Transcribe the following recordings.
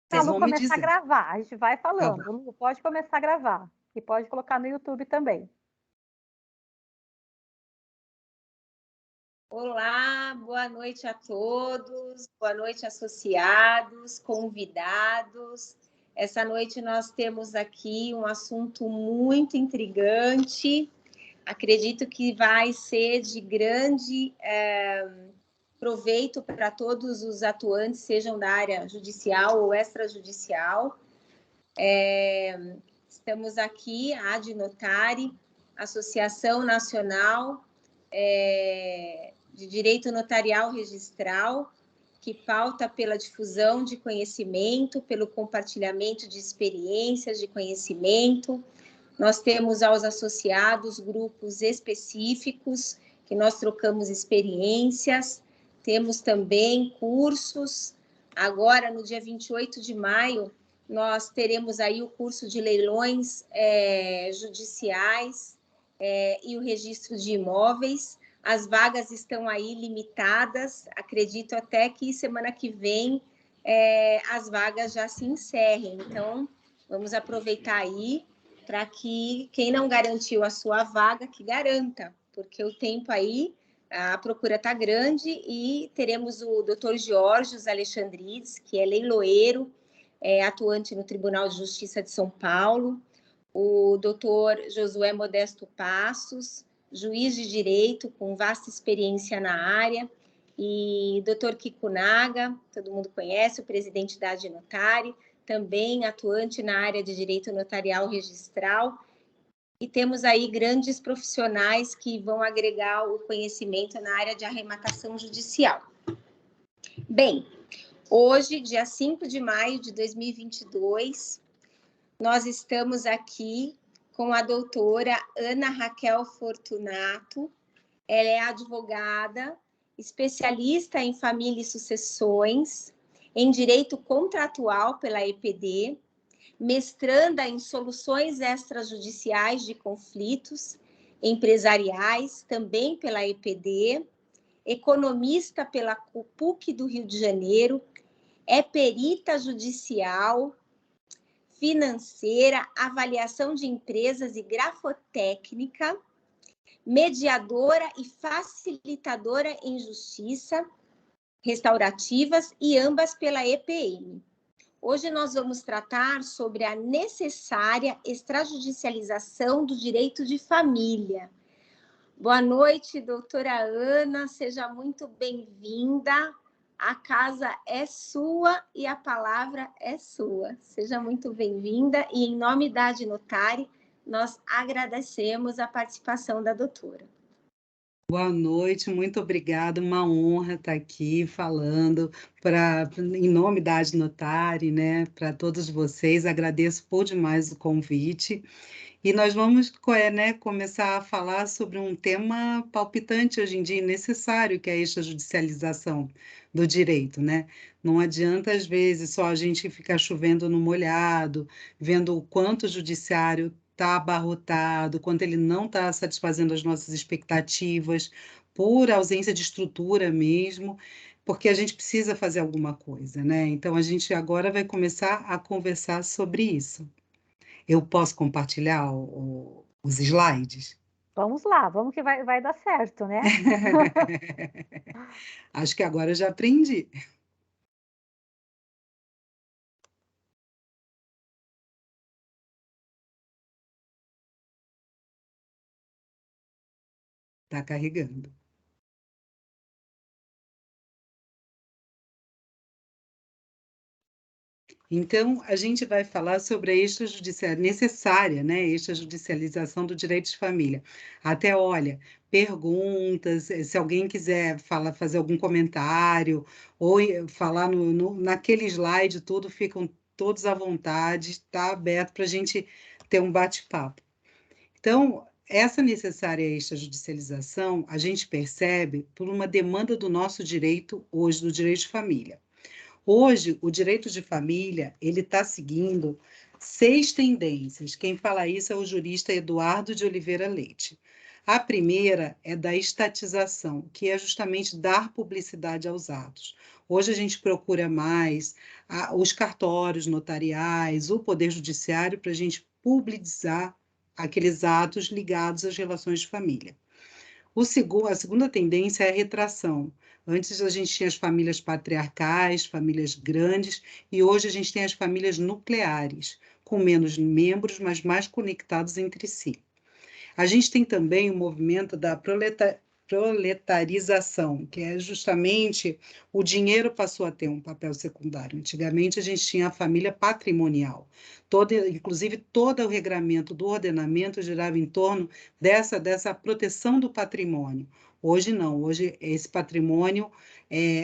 Vocês Lu vão me começar a dizer. gravar, a gente vai Tá falando. bom. Lu, pode começar a gravar. E pode colocar no YouTube também. Olá, boa noite a todos, boa noite, associados, convidados. Essa noite nós temos aqui um assunto muito intrigante. Acredito que vai ser de grande proveito para todos os atuantes, sejam da área judicial ou extrajudicial. Estamos aqui, a Ad Notari, Associação Nacional de Direito Notarial Registral, que pauta pela difusão de conhecimento, pelo compartilhamento de experiências de conhecimento. Nós temos aos associados grupos específicos, que nós trocamos experiências, temos também cursos. Agora, no dia 28 de maio, nós teremos aí o curso de leilões judiciais e o registro de imóveis. As vagas estão aí limitadas, acredito até que semana que vem as vagas já se encerrem. Então, vamos aproveitar aí para que quem não garantiu a sua vaga, que garanta, porque o tempo aí, a procura está grande e teremos o Dr. Geórgios Alexandrides, que é leiloeiro, atuante no Tribunal de Justiça de São Paulo, o Dr. Josué Modesto Passos, juiz de direito com vasta experiência na área, e Dr. Kiko Naga, todo mundo conhece, o presidente da Ad Notari, também atuante na área de direito notarial registral, e temos aí grandes profissionais que vão agregar o conhecimento na área de arrematação judicial. Bem, hoje, dia 5 de maio de 2022, nós estamos aqui com a doutora Ana Raquel Fortunato. Ela é advogada, especialista em família e sucessões, em direito contratual pela EPD, mestranda em soluções extrajudiciais de conflitos empresariais, também pela EPD, economista pela PUC do Rio de Janeiro, é perita judicial, financeira, avaliação de empresas e grafotécnica, mediadora e facilitadora em justiça restaurativas e ambas pela EPM. Hoje nós vamos tratar sobre a necessária extrajudicialização do direito de família. Boa noite, doutora Ana, seja muito bem-vinda. A casa é sua e a palavra é sua. Seja muito bem-vinda e, em nome da Ad Notari, nós agradecemos a participação da doutora. Boa noite, muito obrigada, uma honra estar aqui falando em nome da Ad Notari, né, para todos vocês, agradeço por demais o convite, e nós vamos começar a falar sobre um tema palpitante hoje em dia, necessário, que é a extrajudicialização do direito, né? Não adianta, às vezes, só a gente ficar chovendo no molhado, vendo o quanto o judiciário está abarrotado, quanto ele não está satisfazendo as nossas expectativas, por ausência de estrutura mesmo, porque a gente precisa fazer alguma coisa, né? Então, a gente agora vai começar a conversar sobre isso. Eu posso compartilhar os slides? Vamos lá, vamos que vai dar certo, né? Acho que agora eu já aprendi. Está carregando. Então, a gente vai falar sobre a necessária, né, extrajudicialização do direito de família. Até, olha, perguntas, se alguém quiser fazer algum comentário, ou falar naquele slide, tudo, ficam todos à vontade, está aberto para a gente ter um bate-papo. Então, essa necessária extrajudicialização, a gente percebe por uma demanda do nosso direito hoje, do direito de família. Hoje, o direito de família, ele está seguindo 6 tendências. Quem fala isso é o jurista Eduardo de Oliveira Leite. A primeira é da estatização, que é justamente dar publicidade aos atos. Hoje a gente procura mais os cartórios notariais, o Poder Judiciário, para a gente publicizar aqueles atos ligados às relações de família. A segunda tendência é a retração. Antes a gente tinha as famílias patriarcais, famílias grandes, e hoje a gente tem as famílias nucleares, com menos membros, mas mais conectados entre si. A gente tem também o movimento da proletarização, que é justamente o dinheiro passou a ter um papel secundário. Antigamente a gente tinha a família patrimonial, inclusive todo o regramento do ordenamento girava em torno dessa proteção do patrimônio. Hoje não, hoje esse patrimônio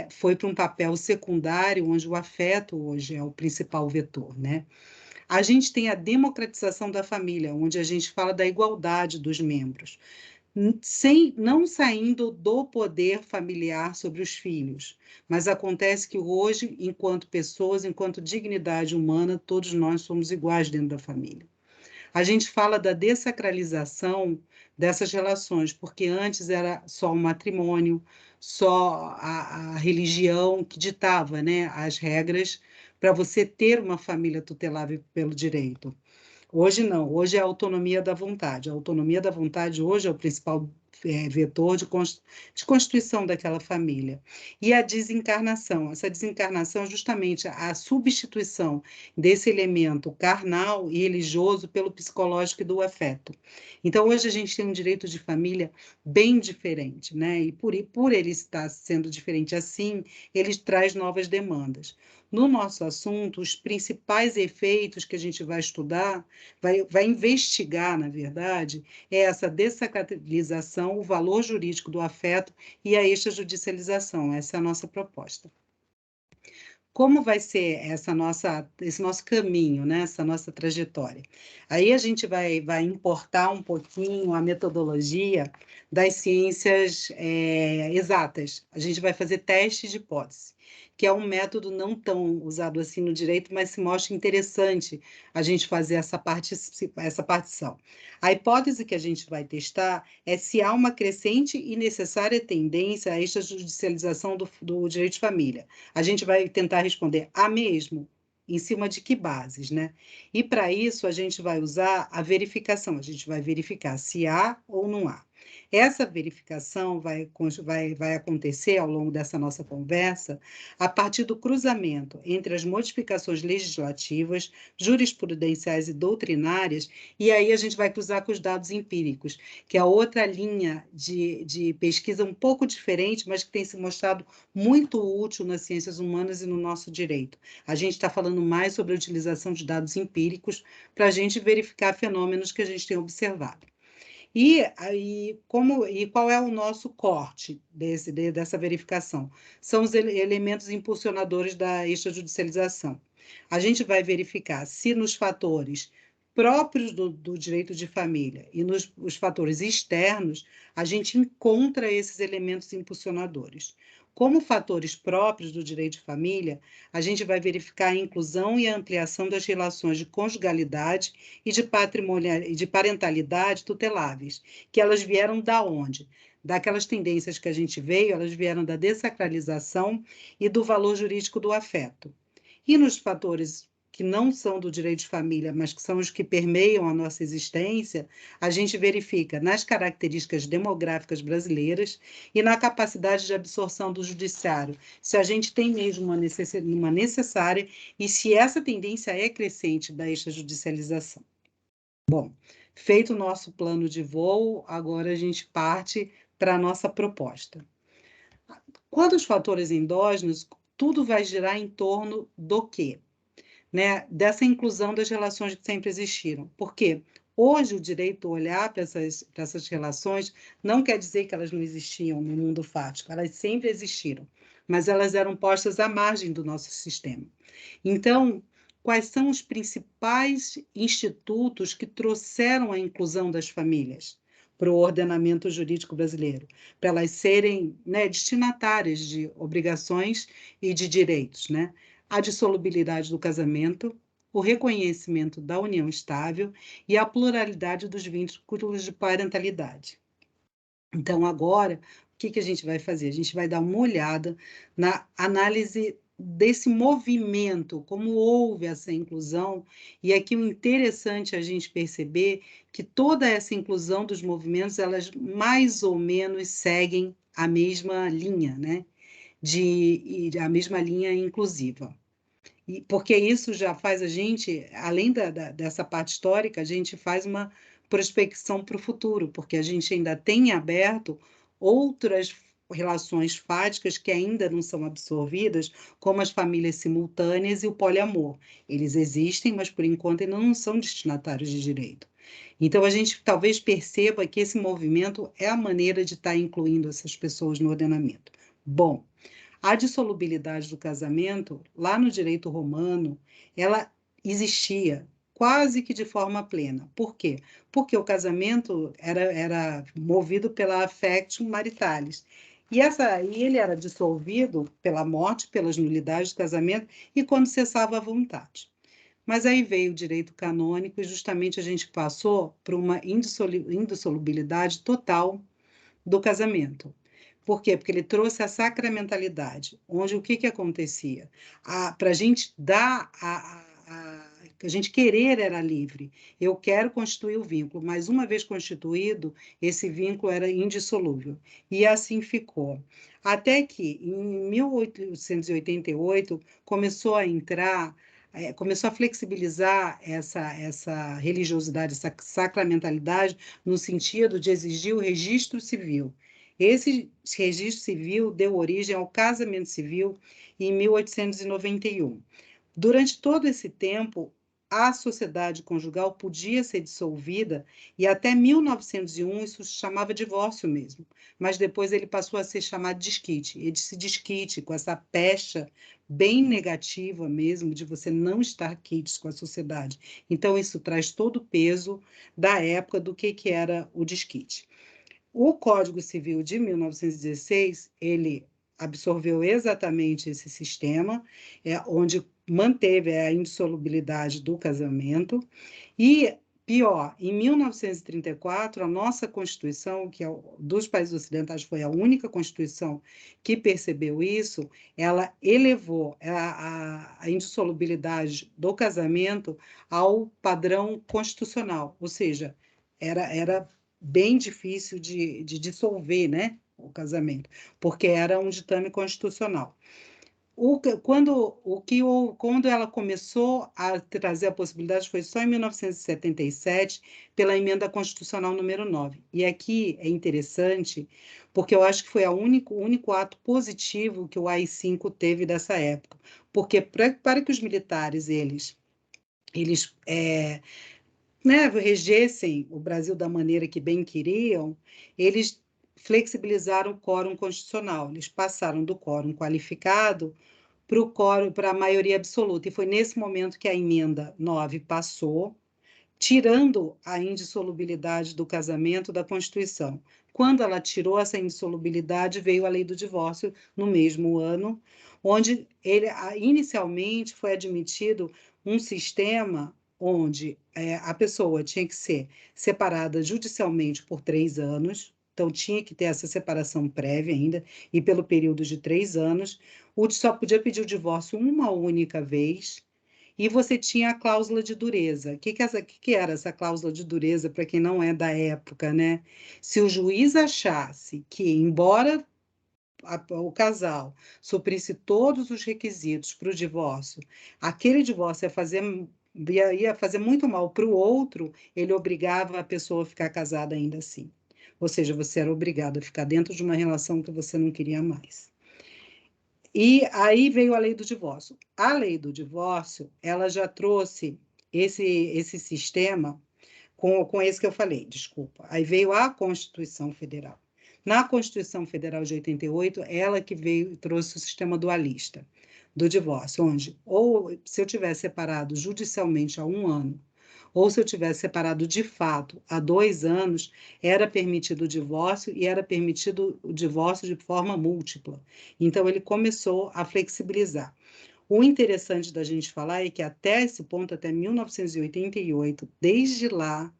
foi para um papel secundário, onde o afeto hoje é o principal vetor, né? A gente tem a democratização da família, onde a gente fala da igualdade dos membros, não saindo do poder familiar sobre os filhos, mas acontece que hoje, enquanto pessoas, enquanto dignidade humana, todos nós somos iguais dentro da família. A gente fala da dessacralização dessas relações, porque antes era só o matrimônio, só a religião que ditava, né, as regras para você ter uma família tutelável pelo direito. Hoje não, hoje é a autonomia da vontade. A autonomia da vontade hoje é o principal vetor de constituição daquela família. E a desencarnação, essa desencarnação é justamente a substituição desse elemento carnal e religioso pelo psicológico e do afeto. Então, hoje a gente tem um direito de família bem diferente, né? E por ele estar sendo diferente assim, ele traz novas demandas. No nosso assunto, os principais efeitos que a gente vai estudar, vai investigar, na verdade, é essa dessacralização, o valor jurídico do afeto e a extrajudicialização. Essa é a nossa proposta. Como vai ser esse nosso caminho, né? Essa nossa trajetória? Aí a gente vai importar um pouquinho a metodologia das ciências exatas. A gente vai fazer teste de hipótese, que é um método não tão usado assim no direito, mas se mostra interessante a gente fazer essa partição. A hipótese que a gente vai testar é se há uma crescente e necessária tendência à extrajudicialização do direito de família. A gente vai tentar responder há mesmo, em cima de que bases, né? E para isso a gente vai usar a verificação, a gente vai verificar se há ou não há. Essa verificação vai acontecer ao longo dessa nossa conversa a partir do cruzamento entre as modificações legislativas, jurisprudenciais e doutrinárias, e aí a gente vai cruzar com os dados empíricos, que é outra linha de pesquisa um pouco diferente, mas que tem se mostrado muito útil nas ciências humanas e no nosso direito. A gente está falando mais sobre a utilização de dados empíricos para a gente verificar fenômenos que a gente tem observado. E qual é o nosso corte dessa verificação? São os elementos impulsionadores da extrajudicialização. A gente vai verificar se nos fatores próprios do direito de família e os fatores externos, a gente encontra esses elementos impulsionadores. Como fatores próprios do direito de família, a gente vai verificar a inclusão e a ampliação das relações de conjugalidade e de parentalidade tuteláveis, que elas vieram da onde? Daquelas tendências que a gente veio, elas vieram da dessacralização e do valor jurídico do afeto. E nos fatores que não são do direito de família, mas que são os que permeiam a nossa existência, a gente verifica nas características demográficas brasileiras e na capacidade de absorção do judiciário, se a gente tem mesmo uma necessária e se essa tendência é crescente da extrajudicialização. Bom, feito o nosso plano de voo, agora a gente parte para a nossa proposta. Quanto aos fatores endógenos, tudo vai girar em torno do quê? Né, dessa inclusão das relações que sempre existiram. Porque hoje o direito olhar para essas relações não quer dizer que elas não existiam no mundo fático, elas sempre existiram, mas elas eram postas à margem do nosso sistema. Então, quais são os principais institutos que trouxeram a inclusão das famílias para o ordenamento jurídico brasileiro, para elas serem, né, destinatárias de obrigações e de direitos, né? A dissolubilidade do casamento, o reconhecimento da união estável e a pluralidade dos vínculos de parentalidade. Então, agora, o que a gente vai fazer? A gente vai dar uma olhada na análise desse movimento, como houve essa inclusão, e aqui o interessante é a gente perceber que toda essa inclusão dos movimentos, elas mais ou menos seguem a mesma linha, né? A mesma linha inclusiva. Porque isso já faz a gente, além dessa parte histórica, a gente faz uma prospecção para o futuro, porque a gente ainda tem aberto outras relações fáticas que ainda não são absorvidas, como as famílias simultâneas e o poliamor. Eles existem, mas por enquanto ainda não são destinatários de direito. Então, a gente talvez perceba que esse movimento é a maneira de estar incluindo essas pessoas no ordenamento. Bom, a dissolubilidade do casamento, lá no direito romano, ela existia quase que de forma plena. Por quê? Porque o casamento era movido pela affectio maritalis. E ele era dissolvido pela morte, pelas nulidades do casamento e quando cessava a vontade. Mas aí veio o direito canônico e justamente a gente passou por uma indissolubilidade total do casamento. Por quê? Porque ele trouxe a sacramentalidade, onde o que acontecia? Para a gente dar a gente querer era livre. Eu quero constituir o vínculo, mas uma vez constituído, esse vínculo era indissolúvel. E assim ficou. Até que, em 1888, começou a entrar, começou a flexibilizar essa religiosidade, essa sacramentalidade, no sentido de exigir o registro civil. Esse registro civil deu origem ao casamento civil em 1891. Durante todo esse tempo, a sociedade conjugal podia ser dissolvida e até 1901 isso se chamava divórcio mesmo, mas depois ele passou a ser chamado desquite. Ele se desquite com essa pecha bem negativa mesmo de você não estar quites com a sociedade. Então isso traz todo o peso da época do que era o desquite. O Código Civil de 1916, ele absorveu exatamente esse sistema, onde manteve a indissolubilidade do casamento, e, pior, em 1934, a nossa Constituição, que dos países ocidentais foi a única Constituição que percebeu isso, ela elevou a indissolubilidade do casamento ao padrão constitucional, ou seja, era bem difícil de dissolver, né, o casamento, porque era um ditame constitucional. Quando ela começou a trazer a possibilidade foi só em 1977, pela emenda constitucional número 9. E aqui é interessante, porque eu acho que foi o único ato positivo que o AI-5 teve dessa época, porque para que os militares, eles né, regessem o Brasil da maneira que bem queriam, eles flexibilizaram o quórum constitucional, eles passaram do quórum qualificado para a maioria absoluta, e foi nesse momento que a emenda 9 passou, tirando a indissolubilidade do casamento da Constituição. Quando ela tirou essa indissolubilidade, veio a lei do divórcio no mesmo ano, onde inicialmente foi admitido um sistema onde a pessoa tinha que ser separada judicialmente por 3 anos, então tinha que ter essa separação prévia ainda, e pelo período de 3 anos, só podia pedir o divórcio uma única vez, e você tinha a cláusula de dureza. O que era essa cláusula de dureza para quem não é da época, né? Se o juiz achasse que, embora o casal suprisse todos os requisitos para o divórcio, aquele divórcio ia fazer muito mal para o outro, ele obrigava a pessoa a ficar casada ainda assim. Ou seja, você era obrigado a ficar dentro de uma relação que você não queria mais. E aí veio a lei do divórcio. A lei do divórcio, ela já trouxe esse sistema com esse que eu falei, desculpa. Aí veio a Constituição Federal. Na Constituição Federal de 88, ela que trouxe o sistema dualista do divórcio, onde ou se eu tivesse separado judicialmente há 1 ano, ou se eu tivesse separado de fato há 2 anos, era permitido o divórcio e era permitido o divórcio de forma múltipla. Então, ele começou a flexibilizar. O interessante da gente falar é que até esse ponto, até 1988, desde lá,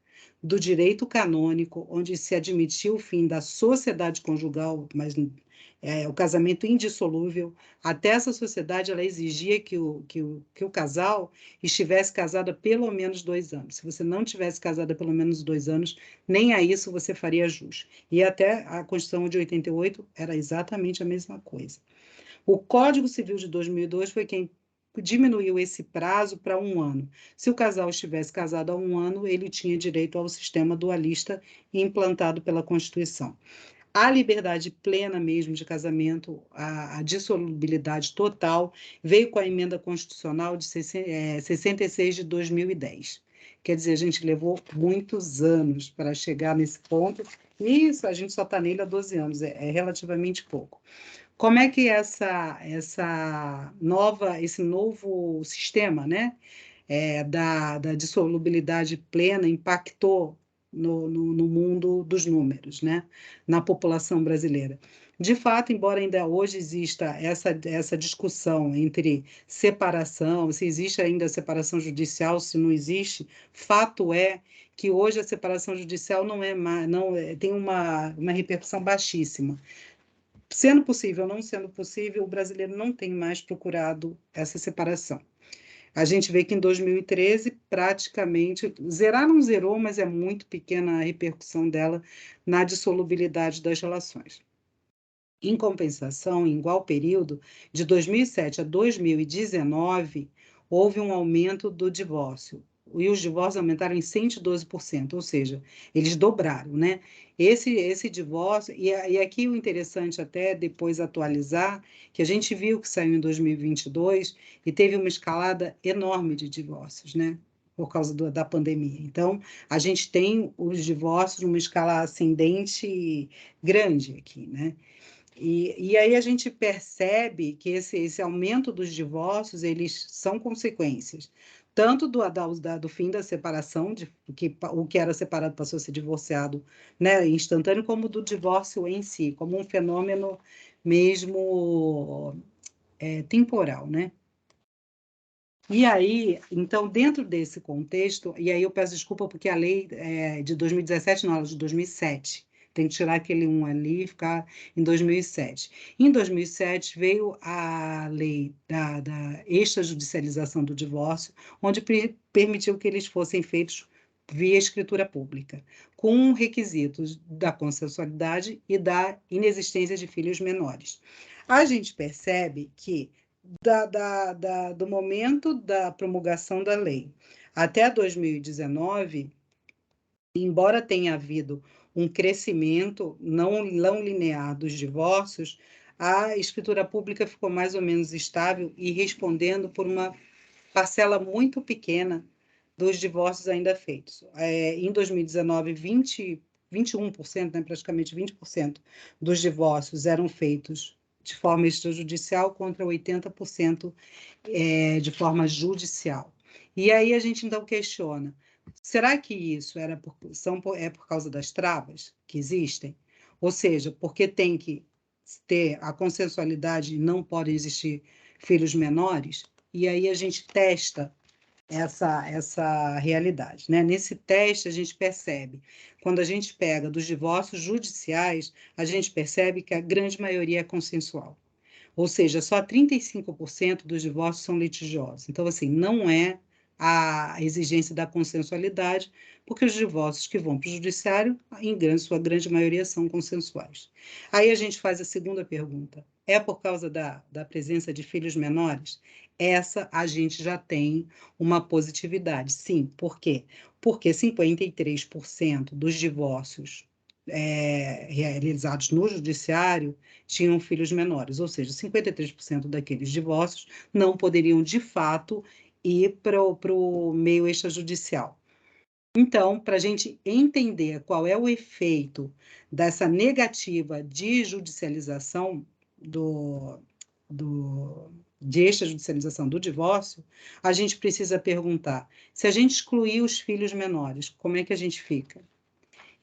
do direito canônico, onde se admitiu o fim da sociedade conjugal, mas o casamento indissolúvel. Até essa sociedade ela exigia que o casal estivesse casado há pelo menos 2 anos. Se você não tivesse casado há pelo menos 2 anos, nem a isso você faria jus. E até a Constituição de 88 era exatamente a mesma coisa. O Código Civil de 2002 foi quem diminuiu esse prazo para 1 ano. Se o casal estivesse casado há 1 ano, ele tinha direito ao sistema dualista implantado pela Constituição. A liberdade plena mesmo de casamento, a dissolubilidade total, veio com a emenda constitucional de 66 de 2010. Quer dizer, a gente levou muitos anos para chegar nesse ponto, e isso, a gente só está nele há 12 anos, é relativamente pouco. Como é que esse novo sistema, né, da dissolubilidade plena impactou no mundo dos números, né, na população brasileira? De fato, embora ainda hoje exista essa discussão entre separação, se existe ainda a separação judicial, se não existe, fato é que hoje a separação judicial tem uma repercussão baixíssima. Sendo possível ou não sendo possível, o brasileiro não tem mais procurado essa separação. A gente vê que em 2013, praticamente, zerar não zerou, mas é muito pequena a repercussão dela na dissolubilidade das relações. Em compensação, em igual período, de 2007 a 2019, houve um aumento do divórcio. E os divórcios aumentaram em 112%, ou seja, eles dobraram, né? Esse divórcio, e aqui o interessante até depois atualizar, que a gente viu que saiu em 2022 e teve uma escalada enorme de divórcios, né? Por causa da pandemia. Então, a gente tem os divórcios numa escala ascendente grande aqui, né? E aí a gente percebe que esse aumento dos divórcios, eles são consequências tanto do fim da separação, o que era separado passou a ser divorciado, né, instantâneo, como do divórcio em si, como um fenômeno mesmo temporal, né? E aí, então, dentro desse contexto, e aí eu peço desculpa porque a lei de 2017, não, ela é de 2007, tem que tirar aquele 1 ali e ficar em 2007. Em 2007 veio a lei da extrajudicialização do divórcio, onde permitiu que eles fossem feitos via escritura pública, com requisitos da consensualidade e da inexistência de filhos menores. A gente percebe que do momento da promulgação da lei até 2019, embora tenha havido um crescimento não linear dos divórcios, a escritura pública ficou mais ou menos estável e respondendo por uma parcela muito pequena dos divórcios ainda feitos. Em 2019, 21%, né, praticamente 20% dos divórcios eram feitos de forma extrajudicial contra 80% de forma judicial. E aí a gente então questiona, será que isso é por causa das travas que existem? Ou seja, porque tem que ter a consensualidade e não podem existir filhos menores? E aí a gente testa essa realidade, né? Nesse teste, a gente percebe, quando a gente pega dos divórcios judiciais, a gente percebe que a grande maioria é consensual. Ou seja, só 35% dos divórcios são litigiosos. Então, assim, não é a exigência da consensualidade, porque os divórcios que vão para o judiciário, sua grande maioria, são consensuais. Aí a gente faz a segunda pergunta. É por causa da presença de filhos menores? Essa a gente já tem uma positividade. Sim, por quê? Porque 53% dos divórcios realizados no judiciário tinham filhos menores, ou seja, 53% daqueles divórcios não poderiam, de fato, ir para o meio extrajudicial. Então, para a gente entender qual é o efeito dessa negativa de judicialização de extrajudicialização do divórcio, a gente precisa perguntar, se a gente excluir os filhos menores, como é que a gente fica?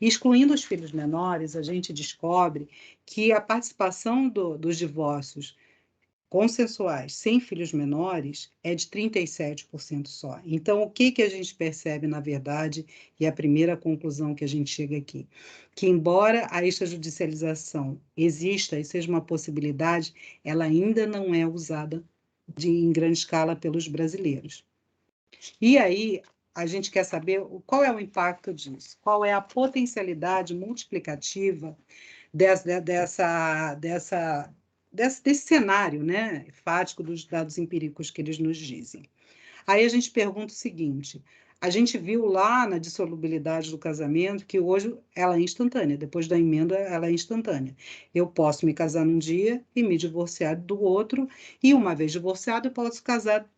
Excluindo os filhos menores, a gente descobre que a participação dos divórcios consensuais sem filhos menores é de 37% só. Então, o que a gente percebe, na verdade, e a primeira conclusão que a gente chega aqui, que embora a extrajudicialização exista e seja uma possibilidade, ela ainda não é usada em grande escala pelos brasileiros. E aí, a gente quer saber qual é o impacto disso, qual é a potencialidade multiplicativa desse cenário, né, fático dos dados empíricos que eles nos dizem. Aí a gente pergunta o seguinte: a gente viu lá na dissolubilidade do casamento que hoje ela é instantânea, depois da emenda ela é instantânea. Eu posso me casar num dia e me divorciar do outro, e uma vez divorciado eu posso casar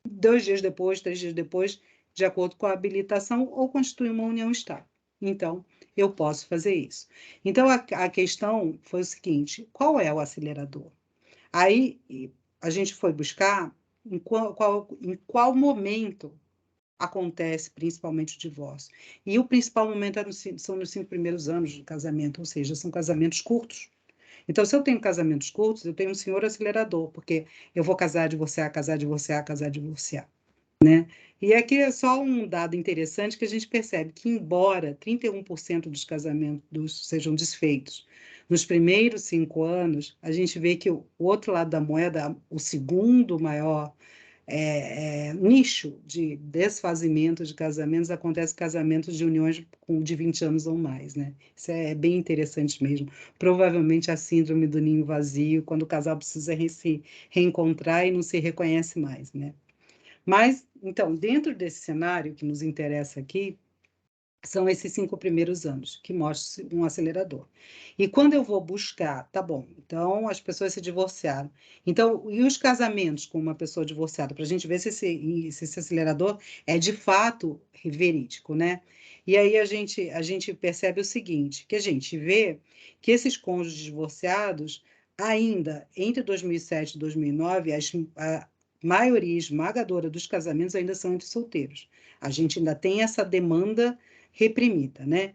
2 dias depois, 3 dias depois, de acordo com a habilitação, ou constituir uma união estável. Então, eu posso fazer isso. Então, a questão foi o seguinte: qual é o acelerador? Aí, a gente foi buscar em qual momento acontece principalmente o divórcio. E o principal momento são nos 5 primeiros anos de casamento, ou seja, são casamentos curtos. Então, se eu tenho casamentos curtos, eu tenho um senhor acelerador, porque eu vou casar, divorciar, casar, divorciar, casar, divorciar, né? E aqui é só um dado interessante que a gente percebe que, embora 31% dos casamentos sejam desfeitos nos primeiros 5 anos, a gente vê que o outro lado da moeda, o segundo maior nicho de desfazimento de casamentos, acontece casamentos de uniões de 20 anos ou mais, né? Isso é bem interessante mesmo. Provavelmente a síndrome do ninho vazio, quando o casal precisa se reencontrar e não se reconhece mais, né? Mas, então, dentro desse cenário que nos interessa aqui, são esses 5 primeiros anos, que mostram um acelerador. E quando eu vou buscar, tá bom, então as pessoas se divorciaram. Então, e os casamentos com uma pessoa divorciada? Para a gente ver se esse acelerador é de fato verídico, né? E aí a gente percebe o seguinte, que a gente vê que esses cônjuges divorciados, ainda entre 2007 e 2009, a maioria esmagadora dos casamentos ainda são entre solteiros. A gente ainda tem essa demanda reprimida, né?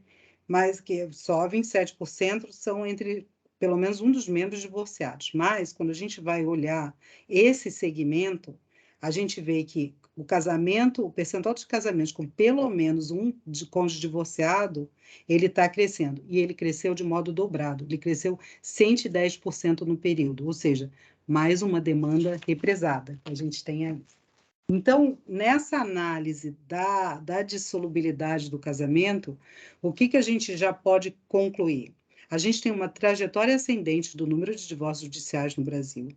Mas que só 27% são entre pelo menos um dos membros divorciados. Mas, quando a gente vai olhar esse segmento, a gente vê que o percentual de casamentos com pelo menos um cônjuge divorciado, ele está crescendo. E ele cresceu de modo dobrado. Ele cresceu 110% no período. Ou seja, mais uma demanda represada que a gente tem aí. Então, nessa análise da dissolubilidade do casamento, o que a gente já pode concluir? A gente tem uma trajetória ascendente do número de divórcios judiciais no Brasil.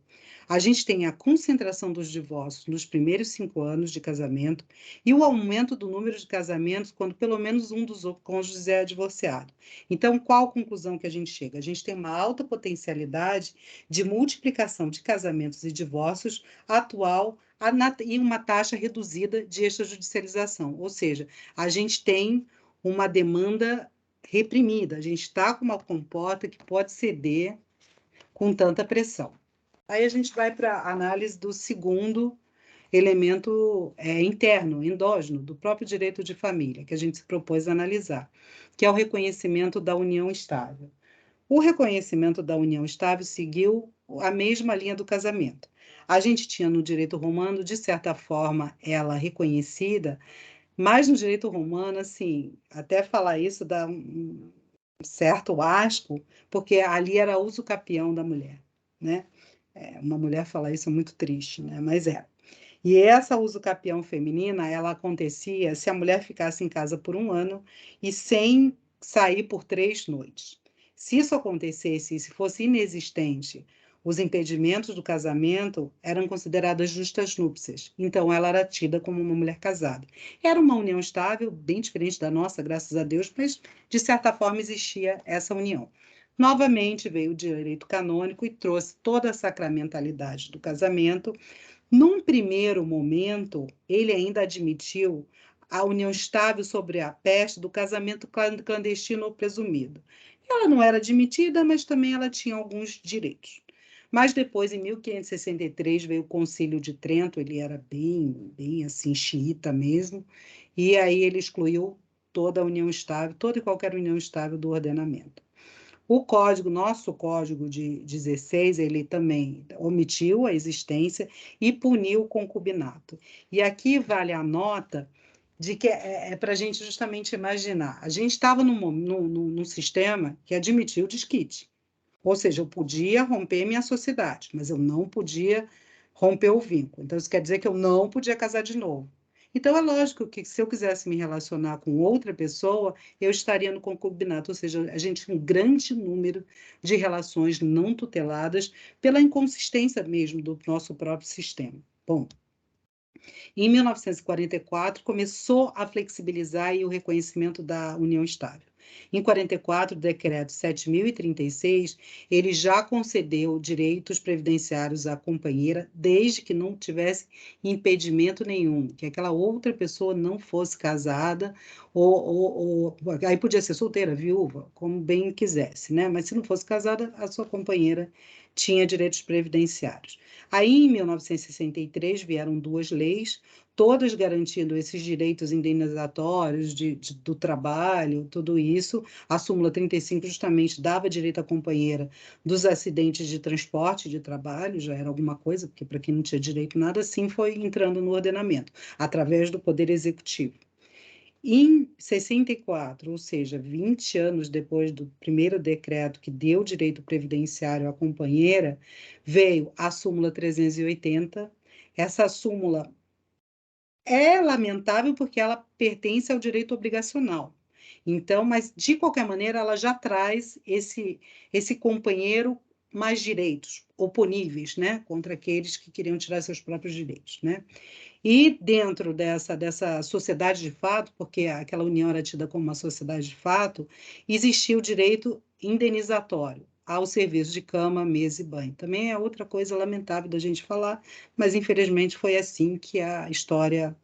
A gente tem a concentração dos divórcios nos primeiros 5 anos de casamento e o aumento do número de casamentos quando pelo menos um dos cônjuges é divorciado. Então, qual a conclusão que a gente chega? A gente tem uma alta potencialidade de multiplicação de casamentos e divórcios atual e uma taxa reduzida de extrajudicialização. Ou seja, a gente tem uma demanda reprimida, a gente está com uma comporta que pode ceder com tanta pressão. Aí a gente vai para a análise do segundo elemento interno, endógeno, do próprio direito de família, que a gente se propôs a analisar, que é o reconhecimento da união estável. O reconhecimento da união estável seguiu a mesma linha do casamento. A gente tinha no direito romano, de certa forma, ela reconhecida, mas no direito romano, assim, até falar isso dá um certo asco, porque ali era uso capião da mulher, né? Uma mulher falar isso é muito triste, né? Mas é. E essa uso capião feminina, ela acontecia se a mulher ficasse em casa por 1 ano e sem sair por 3 noites. Se isso acontecesse, se fosse inexistente, os impedimentos do casamento eram consideradas justas núpcias. Então, ela era tida como uma mulher casada. Era uma união estável, bem diferente da nossa, graças a Deus, mas, de certa forma, existia essa união. Novamente, veio o direito canônico e trouxe toda a sacramentalidade do casamento. Num primeiro momento, ele ainda admitiu a união estável sobre a peste do casamento clandestino ou presumido. Ela não era admitida, mas também ela tinha alguns direitos. Mas depois, em 1563, veio o Concílio de Trento, ele era bem assim, xiita mesmo, e aí ele excluiu toda a união estável, toda e qualquer união estável do ordenamento. O código, nosso código de 16, ele também omitiu a existência e puniu o concubinato. E aqui vale a nota de que é para a gente justamente imaginar. A gente estava num sistema que admitiu o desquite. Ou seja, eu podia romper minha sociedade, mas eu não podia romper o vínculo. Então, isso quer dizer que eu não podia casar de novo. Então, é lógico que se eu quisesse me relacionar com outra pessoa, eu estaria no concubinato, ou seja, a gente tem um grande número de relações não tuteladas pela inconsistência mesmo do nosso próprio sistema. Bom, em 1944, começou a flexibilizar o reconhecimento da união estável. Em 44, o decreto 7.036, ele já concedeu direitos previdenciários à companheira, desde que não tivesse impedimento nenhum, que aquela outra pessoa não fosse casada, aí podia ser solteira, viúva, como bem quisesse, né? Mas se não fosse casada, a sua companheira tinha direitos previdenciários. Aí, em 1963, vieram duas leis, todas garantindo esses direitos indenizatórios do trabalho, tudo isso. A súmula 35 justamente dava direito à companheira dos acidentes de transporte de trabalho, já era alguma coisa, porque para quem não tinha direito nada, assim foi entrando no ordenamento, através do Poder Executivo. Em 64, ou seja, 20 anos depois do primeiro decreto que deu direito previdenciário à companheira, veio a súmula 380. Essa súmula é lamentável porque ela pertence ao direito obrigacional. Então, mas de qualquer maneira, ela já traz esse companheiro mais direitos oponíveis, né, contra aqueles que queriam tirar seus próprios direitos, né? E dentro dessa sociedade de fato, porque aquela união era tida como uma sociedade de fato, existia o direito indenizatório ao serviço de cama, mesa e banho. Também é outra coisa lamentável da gente falar, mas infelizmente foi assim que a história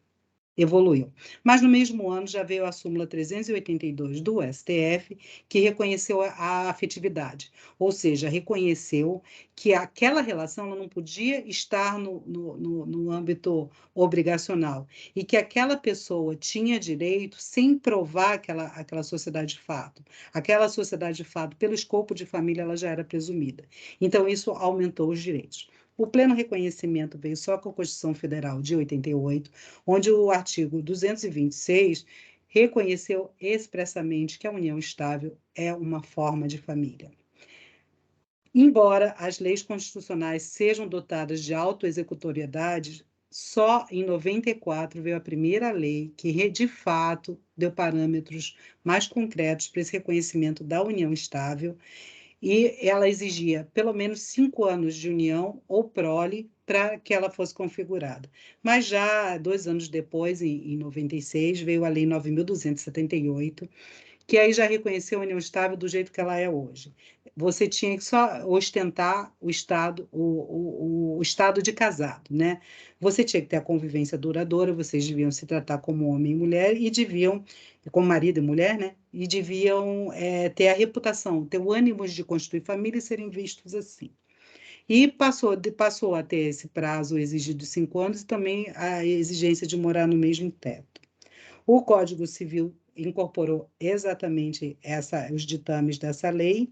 evoluiu. Mas no mesmo ano já veio a súmula 382 do STF, que reconheceu a afetividade, ou seja, reconheceu que aquela relação ela não podia estar no âmbito obrigacional e que aquela pessoa tinha direito, sem provar aquela sociedade de fato. Aquela sociedade de fato, pelo escopo de família, ela já era presumida. Então, isso aumentou os direitos. O pleno reconhecimento veio só com a Constituição Federal de 88, onde o artigo 226 reconheceu expressamente que a união estável é uma forma de família. Embora as leis constitucionais sejam dotadas de autoexecutoriedade, só em 94 veio a primeira lei que, de fato, deu parâmetros mais concretos para esse reconhecimento da união estável, e ela exigia pelo menos 5 anos de união ou prole para que ela fosse configurada. Mas já 2 anos depois, em 96, veio a Lei 9.278, que aí já reconheceu a união estável do jeito que ela é hoje. Você tinha que só ostentar o estado de casado, né? Você tinha que ter a convivência duradoura, vocês deviam se tratar como homem e mulher e deviam, como marido e mulher, né? E deviam ter a reputação, ter o ânimo de constituir família e serem vistos assim. E passou a ter esse prazo exigido de 5 anos e também a exigência de morar no mesmo teto. O Código Civil incorporou exatamente os ditames dessa lei,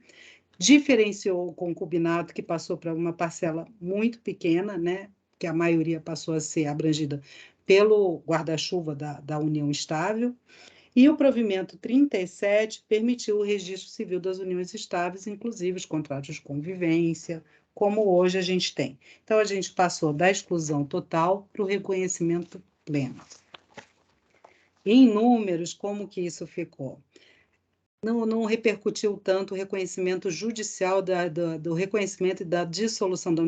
diferenciou o concubinato, que passou para uma parcela muito pequena, né, que a maioria passou a ser abrangida pelo guarda-chuva da união estável, e o provimento 37 permitiu o registro civil das uniões estáveis, inclusive os contratos de convivência, como hoje a gente tem. Então, a gente passou da exclusão total para o reconhecimento pleno. Em números, como que isso ficou? Não repercutiu tanto o reconhecimento judicial do reconhecimento e da dissolução da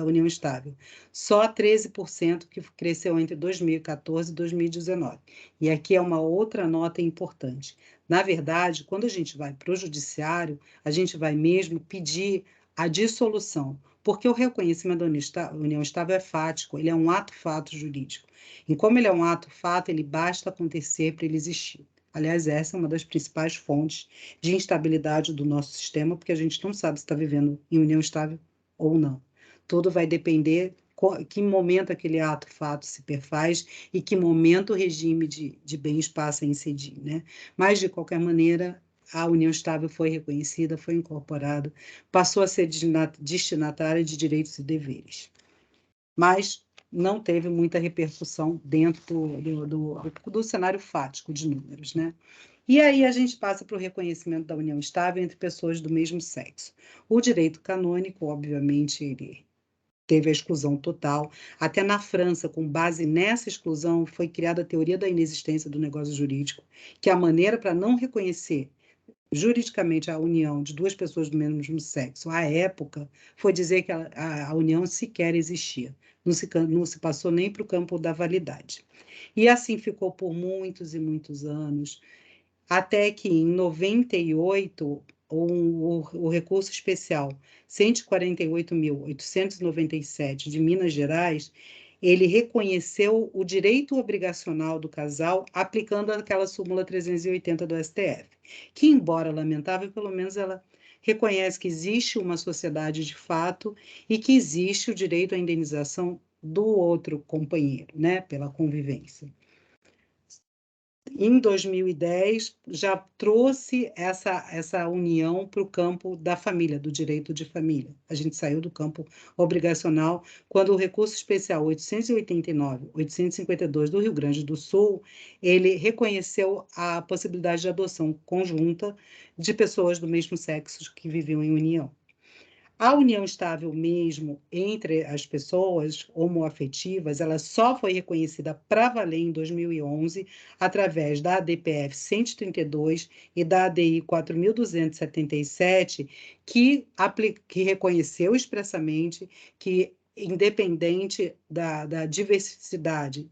união estável. Só 13% que cresceu entre 2014 e 2019. E aqui é uma outra nota importante. Na verdade, quando a gente vai para o judiciário, a gente vai mesmo pedir a dissolução, porque o reconhecimento da união estável é fático, ele é um ato-fato jurídico. E como ele é um ato-fato, ele basta acontecer para ele existir. Aliás, essa é uma das principais fontes de instabilidade do nosso sistema, porque a gente não sabe se está vivendo em união estável ou não. Tudo vai depender que momento aquele ato-fato se perfaz e que momento o regime de bens passa a incidir, né? Mas, de qualquer maneira, a união estável foi reconhecida, foi incorporada, passou a ser destinatária de direitos e deveres. Mas não teve muita repercussão dentro do cenário fático de números, né? E aí a gente passa para o reconhecimento da união estável entre pessoas do mesmo sexo. O direito canônico, obviamente, ele teve a exclusão total. Até na França, com base nessa exclusão, foi criada a teoria da inexistência do negócio jurídico, que é a maneira para não reconhecer juridicamente a união de duas pessoas do mesmo sexo, à época, foi dizer que a união sequer existia. Não se passou nem para o campo da validade. E assim ficou por muitos e muitos anos, até que em 98, o recurso especial 148.897 de Minas Gerais, ele reconheceu o direito obrigacional do casal aplicando aquela súmula 380 do STF, que, embora lamentável, pelo menos ela reconhece que existe uma sociedade de fato e que existe o direito à indenização do outro companheiro, né, pela convivência. Em 2010, já trouxe essa união para o campo da família, do direito de família. A gente saiu do campo obrigacional quando o recurso especial 889-852 do Rio Grande do Sul, ele reconheceu a possibilidade de adoção conjunta de pessoas do mesmo sexo que viviam em união. A união estável mesmo entre as pessoas homoafetivas, ela só foi reconhecida para valer em 2011, através da ADPF 132 e da ADI 4.277, que reconheceu expressamente que, independente da diversidade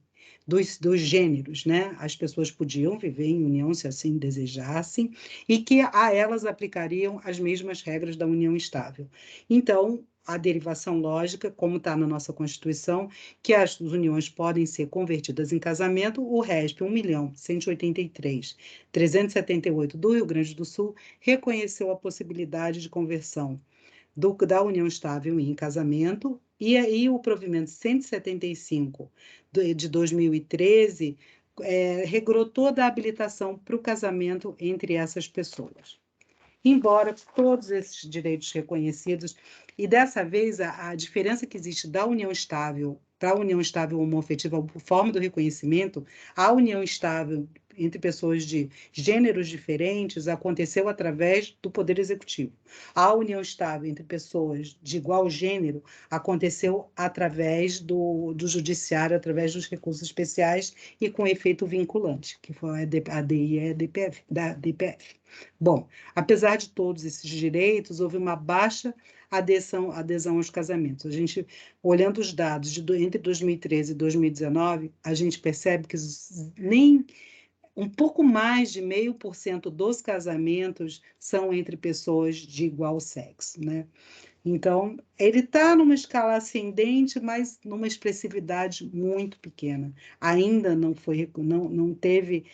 dos gêneros, né? As pessoas podiam viver em união se assim desejassem, e que a elas aplicariam as mesmas regras da união estável. Então, a derivação lógica, como está na nossa Constituição, que as uniões podem ser convertidas em casamento, o RESP 1.183.378 do Rio Grande do Sul reconheceu a possibilidade de conversão da união estável em casamento, e aí o provimento 175 de 2013 regrou toda a habilitação para o casamento entre essas pessoas. Embora todos esses direitos reconhecidos, e dessa vez a diferença que existe da união estável para a união estável homoafetiva, por forma do reconhecimento, a união estável entre pessoas de gêneros diferentes aconteceu através do Poder Executivo. A união estável entre pessoas de igual gênero aconteceu através do Judiciário, através dos recursos especiais e com efeito vinculante, que foi a ADI e a DPF. Bom, apesar de todos esses direitos, houve uma baixa adesão aos casamentos. A gente, olhando os dados entre 2013 e 2019, a gente percebe que nem um pouco mais de 0,5% dos casamentos são entre pessoas de igual sexo, né? Então, ele está numa escala ascendente, mas numa expressividade muito pequena. Ainda não teve,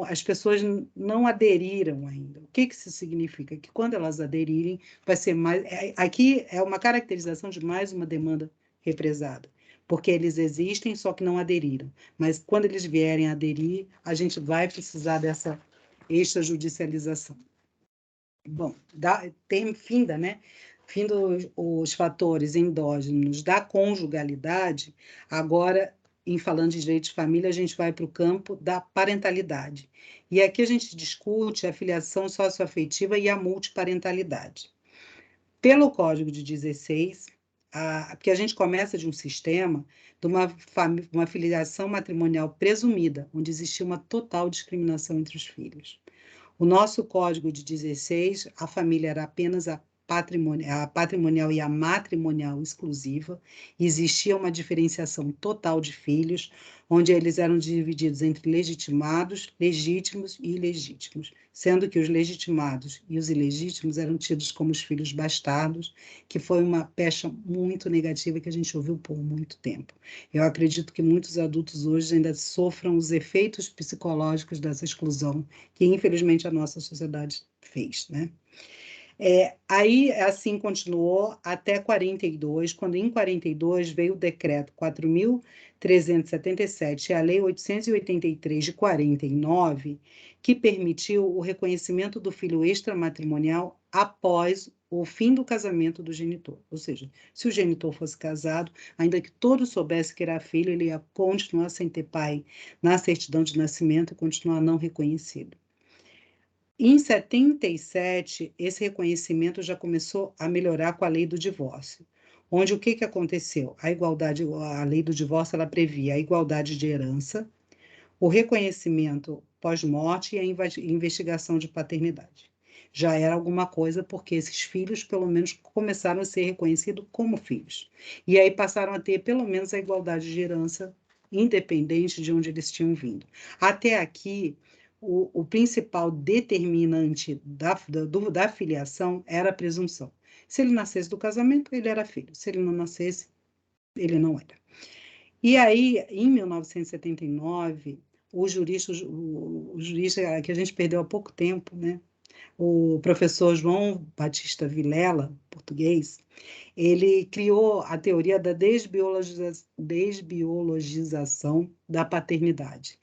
as pessoas não aderiram ainda. O que isso significa? Que quando elas aderirem, vai ser mais. Aqui é uma caracterização de mais uma demanda represada, porque eles existem, só que não aderiram. Mas quando eles vierem a aderir, a gente vai precisar dessa extrajudicialização. Bom, finda, né? Findo os fatores endógenos da conjugalidade, agora, falando de direito de família, a gente vai para o campo da parentalidade. E aqui a gente discute a filiação socioafetiva e a multiparentalidade. Pelo Código de 16, porque a gente começa de um sistema de uma filiação matrimonial presumida, onde existia uma total discriminação entre os filhos. O nosso Código de 16, a família era apenas a patrimonial e a matrimonial exclusiva, existia uma diferenciação total de filhos, onde eles eram divididos entre legitimados, legítimos e ilegítimos, sendo que os legitimados e os ilegítimos eram tidos como os filhos bastardos, que foi uma pecha muito negativa que a gente ouviu por muito tempo. Eu acredito que muitos adultos hoje ainda sofram os efeitos psicológicos dessa exclusão, que infelizmente a nossa sociedade fez, né? Aí, assim, continuou até 42, quando em 42 veio o decreto 4.377 e a lei 883 de 49, que permitiu o reconhecimento do filho extramatrimonial após o fim do casamento do genitor. Ou seja, se o genitor fosse casado, ainda que todos soubessem que era filho, ele ia continuar sem ter pai na certidão de nascimento e continuar não reconhecido. Em 77, esse reconhecimento já começou a melhorar com a lei do divórcio, onde o que aconteceu? A lei do divórcio, ela previa a igualdade de herança, o reconhecimento pós-morte e a investigação de paternidade. Já era alguma coisa, porque esses filhos, pelo menos, começaram a ser reconhecidos como filhos. E aí passaram a ter, pelo menos, a igualdade de herança, independente de onde eles tinham vindo. Até aqui, o principal determinante da filiação era a presunção. Se ele nascesse do casamento, ele era filho. Se ele não nascesse, ele não era. E aí, em 1979, o jurista que a gente perdeu há pouco tempo, né? O professor João Batista Vilela, português, ele criou a teoria da desbiologização da paternidade.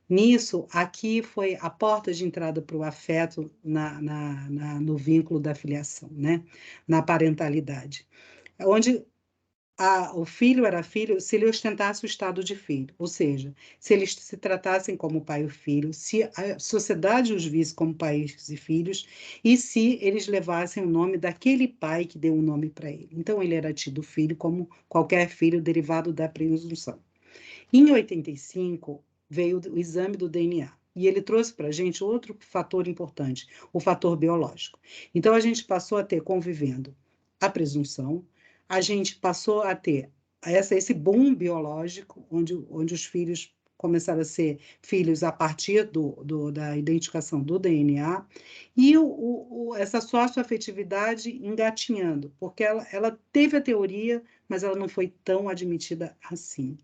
Nisso, aqui foi a porta de entrada para o afeto no vínculo da filiação, né? Na parentalidade, onde o filho era filho se ele ostentasse o estado de filho, ou seja, se eles se tratassem como pai e filho, se a sociedade os visse como pais e filhos, e se eles levassem o nome daquele pai que deu o nome para ele. Então, ele era tido filho como qualquer filho derivado da presunção. Em 85, veio o exame do DNA. E ele trouxe para a gente outro fator importante, o fator biológico. Então, a gente passou a ter, convivendo, a presunção, a gente passou a ter esse boom biológico, onde os filhos começaram a ser filhos a partir da identificação do DNA, e essa socioafetividade engatinhando, porque ela teve a teoria, mas ela não foi tão admitida assim.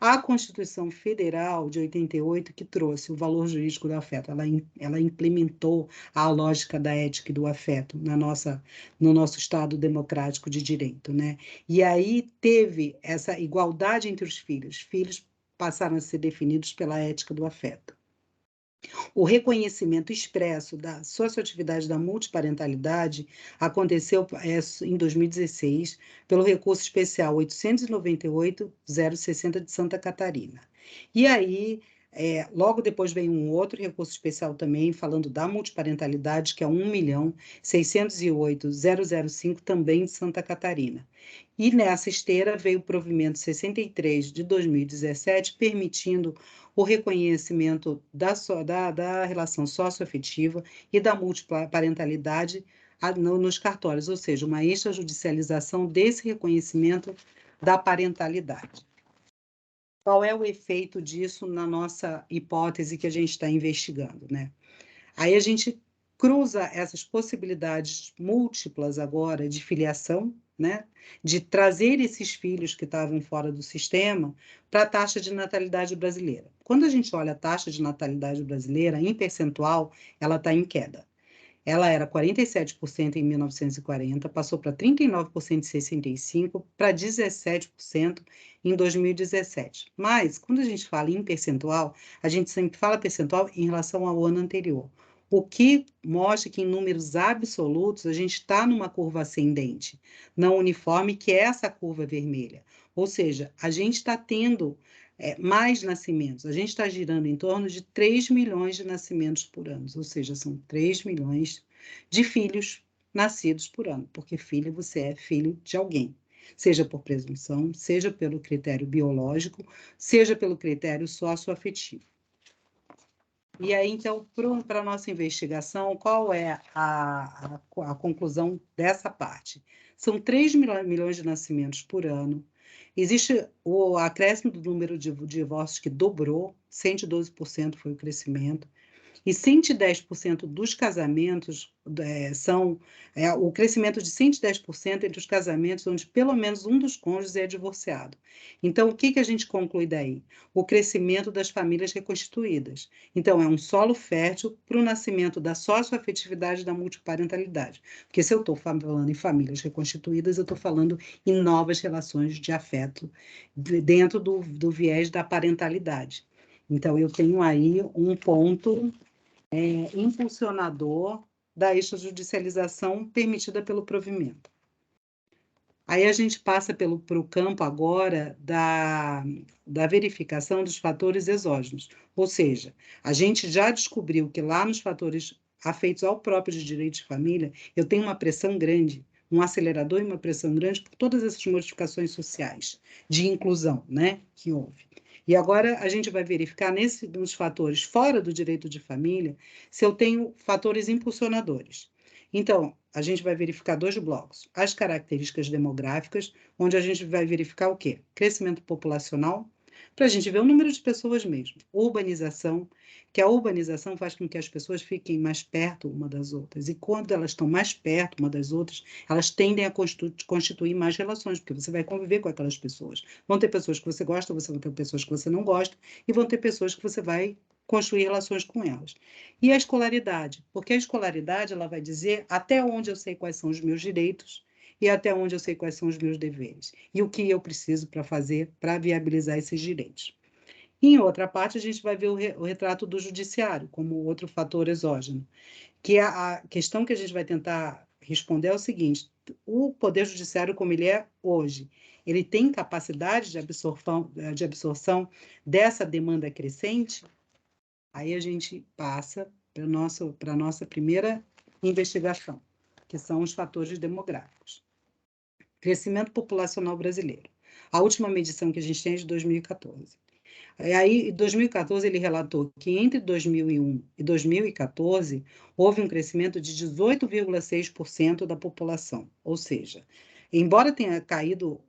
A Constituição Federal de 88, que trouxe o valor jurídico do afeto, ela implementou a lógica da ética e do afeto no nosso Estado democrático de direito, né? E aí teve essa igualdade entre os filhos. Filhos passaram a ser definidos pela ética do afeto. O reconhecimento expresso da socioatividade da multiparentalidade aconteceu em 2016 pelo recurso especial 898-060 de Santa Catarina. E aí, logo depois vem um outro recurso especial também, falando da multiparentalidade, que é 1.608.005, também de Santa Catarina. E nessa esteira veio o provimento 63 de 2017, permitindo o reconhecimento da relação socioafetiva e da multiparentalidade nos cartórios, ou seja, uma extrajudicialização desse reconhecimento da parentalidade. Qual é o efeito disso na nossa hipótese que a gente está investigando, né? Aí a gente cruza essas possibilidades múltiplas agora de filiação, né? De trazer esses filhos que estavam fora do sistema para a taxa de natalidade brasileira. Quando a gente olha a taxa de natalidade brasileira, em percentual, ela está em queda. Ela era 47% em 1940, passou para 39% em 65%, para 17% em 2017. Mas, quando a gente fala em percentual, a gente sempre fala percentual em relação ao ano anterior. O que mostra que, em números absolutos, a gente está numa curva ascendente, não uniforme, que é essa curva vermelha. Ou seja, a gente está tendo mais nascimentos. A gente está girando em torno de 3 milhões de nascimentos por ano, ou seja, são 3 milhões de filhos nascidos por ano, porque filho, você é filho de alguém, seja por presunção, seja pelo critério biológico, seja pelo critério socioafetivo. E aí, então, para a nossa investigação, qual é a conclusão dessa parte? São 3 milhões de nascimentos por ano. Existe o acréscimo do número de divórcios que dobrou, 112% foi o crescimento. E 110% dos casamentos o crescimento de 110% entre os casamentos onde pelo menos um dos cônjuges é divorciado. Então, o que a gente conclui daí? O crescimento das famílias reconstituídas. Então, é um solo fértil para o nascimento da socioafetividade e da multiparentalidade. Porque se eu estou falando em famílias reconstituídas, eu estou falando em novas relações de afeto dentro do viés da parentalidade. Então, eu tenho aí um ponto impulsionador da extrajudicialização permitida pelo provimento. Aí a gente passa para o campo agora da verificação dos fatores exógenos, ou seja, a gente já descobriu que lá nos fatores afeitos ao próprio direito de família, eu tenho uma pressão grande, um acelerador e uma pressão grande por todas essas modificações sociais de inclusão, né, que houve. E agora a gente vai verificar nos fatores fora do direito de família se eu tenho fatores impulsionadores. Então, a gente vai verificar 2 blocos. As características demográficas, onde a gente vai verificar o quê? Crescimento populacional, para a gente ver o número de pessoas mesmo. Urbanização, que a urbanização faz com que as pessoas fiquem mais perto uma das outras. E quando elas estão mais perto uma das outras, elas tendem a constituir mais relações, porque você vai conviver com aquelas pessoas. Vão ter pessoas que você gosta, você vai ter pessoas que você não gosta, e vão ter pessoas que você vai construir relações com elas. E a escolaridade, porque a escolaridade ela vai dizer até onde eu sei quais são os meus direitos e até onde eu sei quais são os meus deveres, e o que eu preciso para fazer para viabilizar esses direitos. Em outra parte, a gente vai ver o retrato do judiciário, como outro fator exógeno, que a questão que a gente vai tentar responder é o seguinte: o Poder Judiciário, como ele é hoje, ele tem capacidade de absorção dessa demanda crescente? Aí a gente passa para a nossa primeira investigação, que são os fatores demográficos. Crescimento populacional brasileiro. A última medição que a gente tem é de 2014. Aí, em 2014, ele relatou que entre 2001 e 2014, houve um crescimento de 18,6% da população. Ou seja, embora tenha caído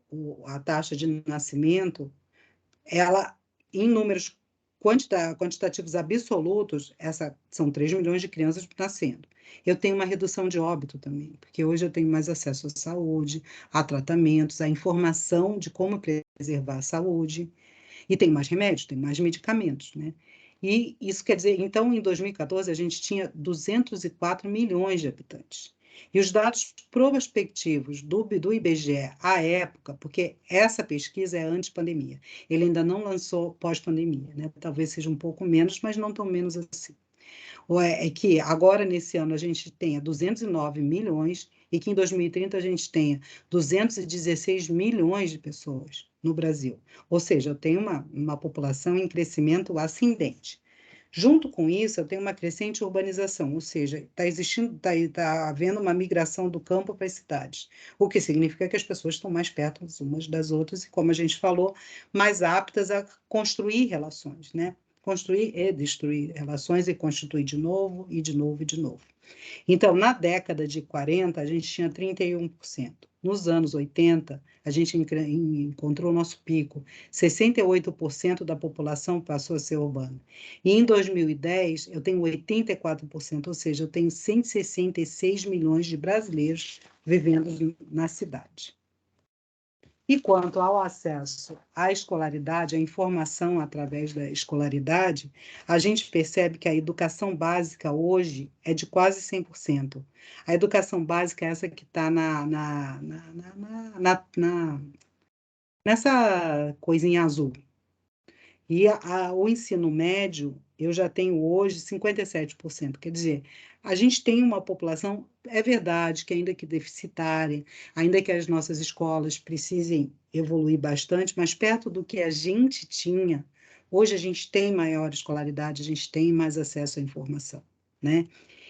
a taxa de nascimento, ela, em números quantitativos absolutos, são 3 milhões de crianças nascendo. Eu tenho uma redução de óbito também, porque hoje eu tenho mais acesso à saúde, a tratamentos, à informação de como preservar a saúde, e tem mais remédios, tem mais medicamentos, né? E isso quer dizer, então, em 2014, a gente tinha 204 milhões de habitantes. E os dados prospectivos do IBGE à época, porque essa pesquisa é antes pandemia, ele ainda não lançou pós-pandemia, né? Talvez seja um pouco menos, mas não tão menos assim. É que agora, nesse ano, a gente tenha 209 milhões e que em 2030 a gente tenha 216 milhões de pessoas no Brasil. Ou seja, eu tenho uma população em crescimento ascendente. Junto com isso, eu tenho uma crescente urbanização, ou seja, está havendo uma migração do campo para as cidades, o que significa que as pessoas estão mais perto umas das outras e, como a gente falou, mais aptas a construir relações, né? Construir e destruir relações e constituir de novo, e de novo, e de novo. Então, na década de 40, a gente tinha 31%. Nos anos 80, a gente encontrou o nosso pico. 68% da população passou a ser urbana. E em 2010, eu tenho 84%, ou seja, eu tenho 166 milhões de brasileiros vivendo na cidade. E quanto ao acesso à escolaridade, à informação através da escolaridade, a gente percebe que a educação básica hoje é de quase 100%. A educação básica é essa que está nessa coisinha azul. E o ensino médio, eu já tenho hoje 57%. Quer dizer, a gente tem uma população, é verdade, que ainda que deficitária, ainda que as nossas escolas precisem evoluir bastante, mas perto do que a gente tinha, hoje a gente tem maior escolaridade, a gente tem mais acesso à informação, né?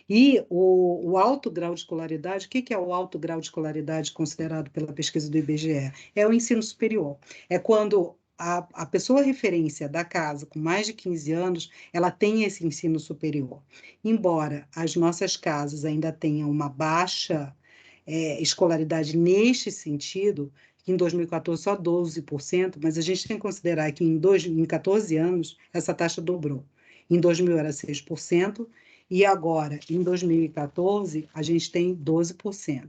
E o alto grau de escolaridade, o que é o alto grau de escolaridade considerado pela pesquisa do IBGE? É o ensino superior. É quando a pessoa referência da casa com mais de 15 anos, ela tem esse ensino superior. Embora as nossas casas ainda tenham uma baixa escolaridade neste sentido, em 2014 só 12%, mas a gente tem que considerar que em 14 anos essa taxa dobrou. Em 2000 era 6%, e agora, em 2014, a gente tem 12%.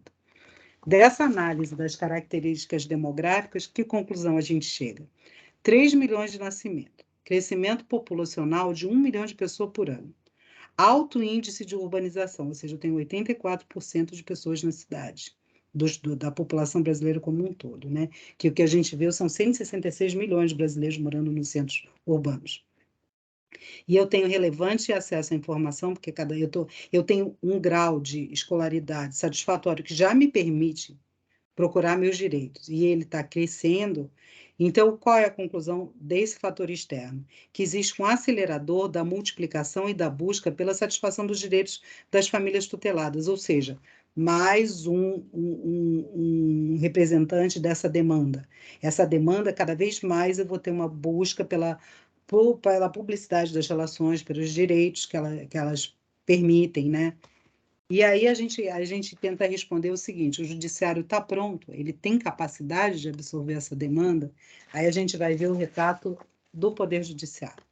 Dessa análise das características demográficas, que conclusão a gente chega? 3 milhões de nascimento, crescimento populacional de 1 milhão de pessoas por ano, alto índice de urbanização, ou seja, eu tenho 84% de pessoas na cidade, da população brasileira como um todo, né? Que o que a gente vê são 166 milhões de brasileiros morando nos centros urbanos. E eu tenho relevante acesso à informação, porque eu tenho um grau de escolaridade satisfatório que já me permite procurar meus direitos, e ele está crescendo. Então, qual é a conclusão desse fator externo? Que existe um acelerador da multiplicação e da busca pela satisfação dos direitos das famílias tuteladas, ou seja, mais um representante dessa demanda. Essa demanda, cada vez mais eu vou ter uma busca pela publicidade das relações, pelos direitos que elas permitem, né? E aí a gente tenta responder o seguinte: o judiciário está pronto, ele tem capacidade de absorver essa demanda? Aí a gente vai ver o retrato do Poder Judiciário.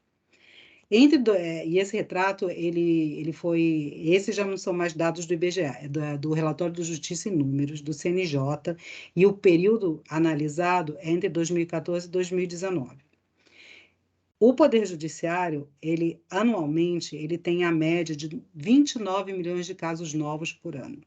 E esse retrato, esses já não são mais dados do IBGE, é do Relatório do Justiça e Números, do CNJ, e o período analisado é entre 2014 e 2019. O Poder Judiciário, anualmente, ele tem a média de 29 milhões de casos novos por ano.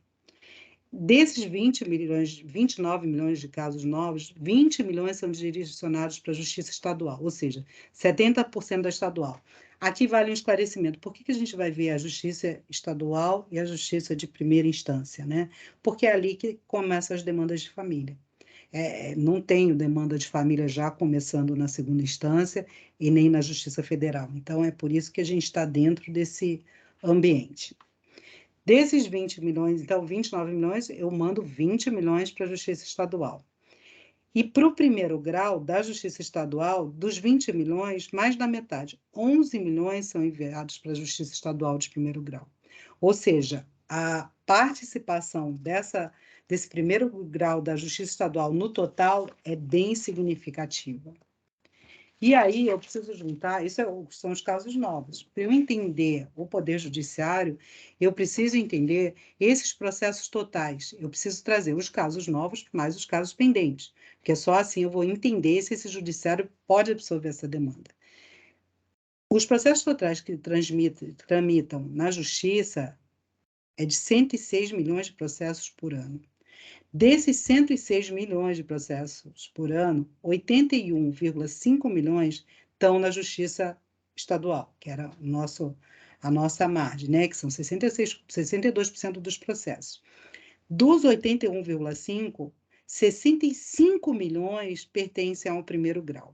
Desses 29 milhões de casos novos, 20 milhões são direcionados para a Justiça Estadual, ou seja, 70% da estadual. Aqui vale um esclarecimento. Por que a gente vai ver a Justiça Estadual e a Justiça de primeira instância, né? Porque é ali que começam as demandas de família. Não tenho demanda de família já começando na segunda instância e nem na Justiça Federal. Então, é por isso que a gente está dentro desse ambiente. Desses 20 milhões, então, 29 milhões, eu mando 20 milhões para a Justiça Estadual. E para o primeiro grau da Justiça Estadual, dos 20 milhões, mais da metade, 11 milhões são enviados para a Justiça Estadual de primeiro grau. Ou seja, a participação desse primeiro grau da Justiça Estadual no total é bem significativa. E aí eu preciso juntar, são os casos novos. Para eu entender o Poder Judiciário, eu preciso entender esses processos totais. Eu preciso trazer os casos novos mais os casos pendentes, porque só assim eu vou entender se esse judiciário pode absorver essa demanda. Os processos totais que tramitam na Justiça é de 106 milhões de processos por ano. Desses 106 milhões de processos por ano, 81,5 milhões estão na Justiça Estadual, que era a nossa margem, né? Que são 62% dos processos. Dos 81,5, 65 milhões pertencem ao primeiro grau.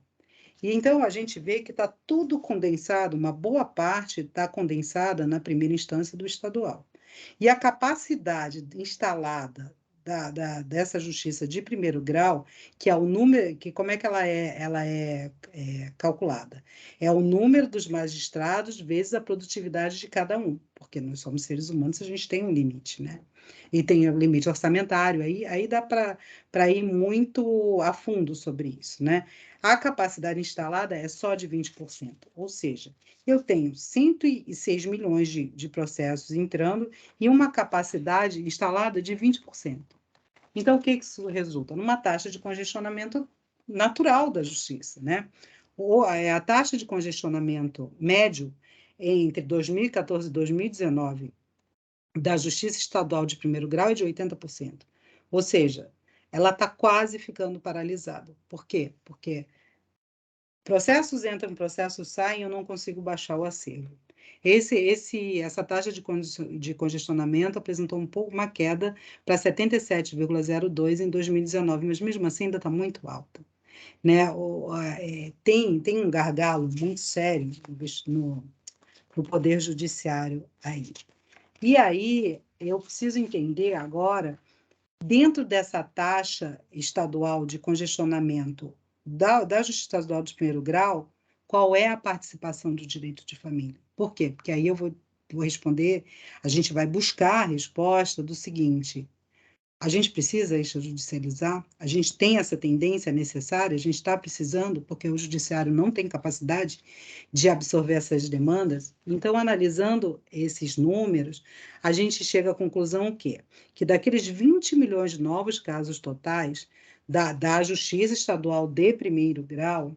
E então a gente vê que está tudo condensado, uma boa parte está condensada na primeira instância do estadual. E a capacidade instalada dessa justiça de primeiro grau, que é o número, que como é que ela é calculada? É o número dos magistrados vezes a produtividade de cada um, porque nós somos seres humanos, a gente tem um limite, né? E tem o limite orçamentário, aí dá para ir muito a fundo sobre isso, né? A capacidade instalada é só de 20%, ou seja, eu tenho 106 milhões de processos entrando e uma capacidade instalada de 20%. Então, o que isso resulta? Numa taxa de congestionamento natural da justiça, né? A taxa de congestionamento médio entre 2014 e 2019 da Justiça Estadual de primeiro grau é de 80%. Ou seja, ela está quase ficando paralisada. Por quê? Porque processos entram, processos saem, eu não consigo baixar o acervo. Essa taxa de congestionamento apresentou uma queda para 77,02 em 2019, mas mesmo assim ainda está muito alta. Né? Tem um gargalo muito sério no Poder Judiciário aí. E aí eu preciso entender agora, dentro dessa taxa estadual de congestionamento da Justiça Estadual de primeiro grau, qual é a participação do direito de família? Por quê? Porque aí eu vou responder, a gente vai buscar a resposta do seguinte: A gente precisa extrajudicializar? A gente tem essa tendência necessária? A gente está precisando, porque o judiciário não tem capacidade de absorver essas demandas? Então, analisando esses números, a gente chega à conclusão o quê? Que daqueles 20 milhões de novos casos totais da Justiça Estadual de primeiro grau,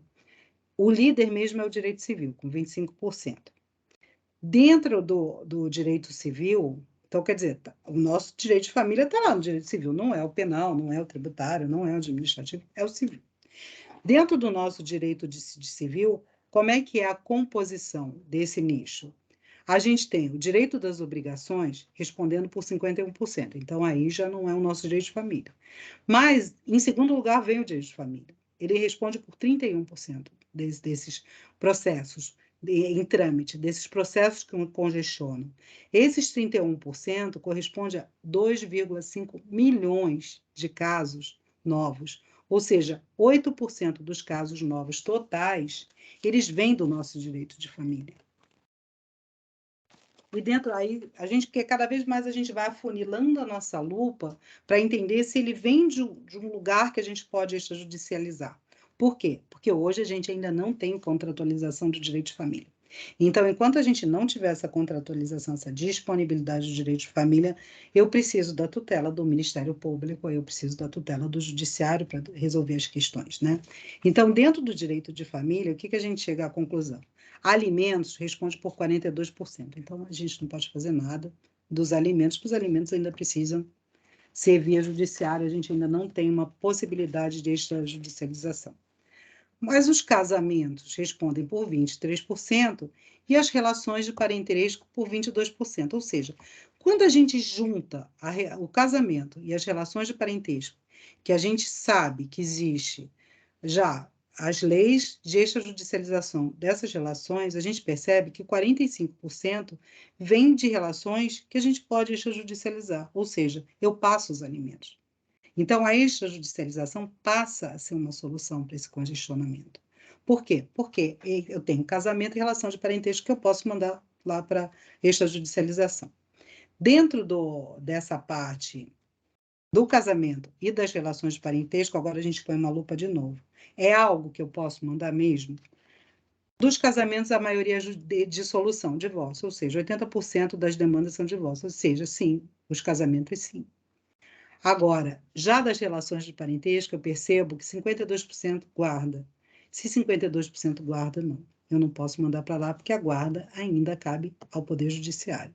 o líder mesmo é o direito civil, com 25%. Dentro do direito civil, então, quer dizer, o nosso direito de família está lá no direito civil, não é o penal, não é o tributário, não é o administrativo, é o civil. Dentro do nosso direito de civil, como é que é a composição desse nicho? A gente tem o direito das obrigações respondendo por 51%, então aí já não é o nosso direito de família. Mas, em segundo lugar, vem o direito de família. Ele responde por 31% desses processos em trâmite, desses processos que congestionam. Esses 31% corresponde a 2,5 milhões de casos novos, ou seja, 8% dos casos novos totais, eles vêm do nosso direito de família. E dentro aí, porque cada vez mais a gente vai afunilando a nossa lupa para entender se ele vem de um lugar que a gente pode extrajudicializar. Por quê? Porque hoje a gente ainda não tem contratualização do direito de família. Então, enquanto a gente não tiver essa contratualização, essa disponibilidade do direito de família, eu preciso da tutela do Ministério Público, eu preciso da tutela do Judiciário para resolver as questões, né? Então, dentro do direito de família, o que a gente chega à conclusão? Alimentos responde por 42%. Então, a gente não pode fazer nada dos alimentos, porque os alimentos ainda precisam ser via judiciária, a gente ainda não tem uma possibilidade de extrajudicialização. Mas os casamentos respondem por 23% e as relações de parentesco por 22%. Ou seja, quando a gente junta o casamento e as relações de parentesco, que a gente sabe que existe já as leis de extrajudicialização dessas relações, a gente percebe que 45% vem de relações que a gente pode extrajudicializar, ou seja, eu passo os alimentos. Então, a extrajudicialização passa a ser uma solução para esse congestionamento. Por quê? Porque eu tenho casamento e relação de parentesco que eu posso mandar lá para extrajudicialização. Dentro dessa parte do casamento e das relações de parentesco, agora a gente põe uma lupa de novo. É algo que eu posso mandar mesmo? Dos casamentos, a maioria é de solução, divórcio, ou seja, 80% das demandas são divórcio, ou seja, sim, os casamentos sim. Agora, já das relações de parentesco, eu percebo que 52% guarda. Se 52% guarda, não. Eu não posso mandar para lá, porque a guarda ainda cabe ao Poder Judiciário.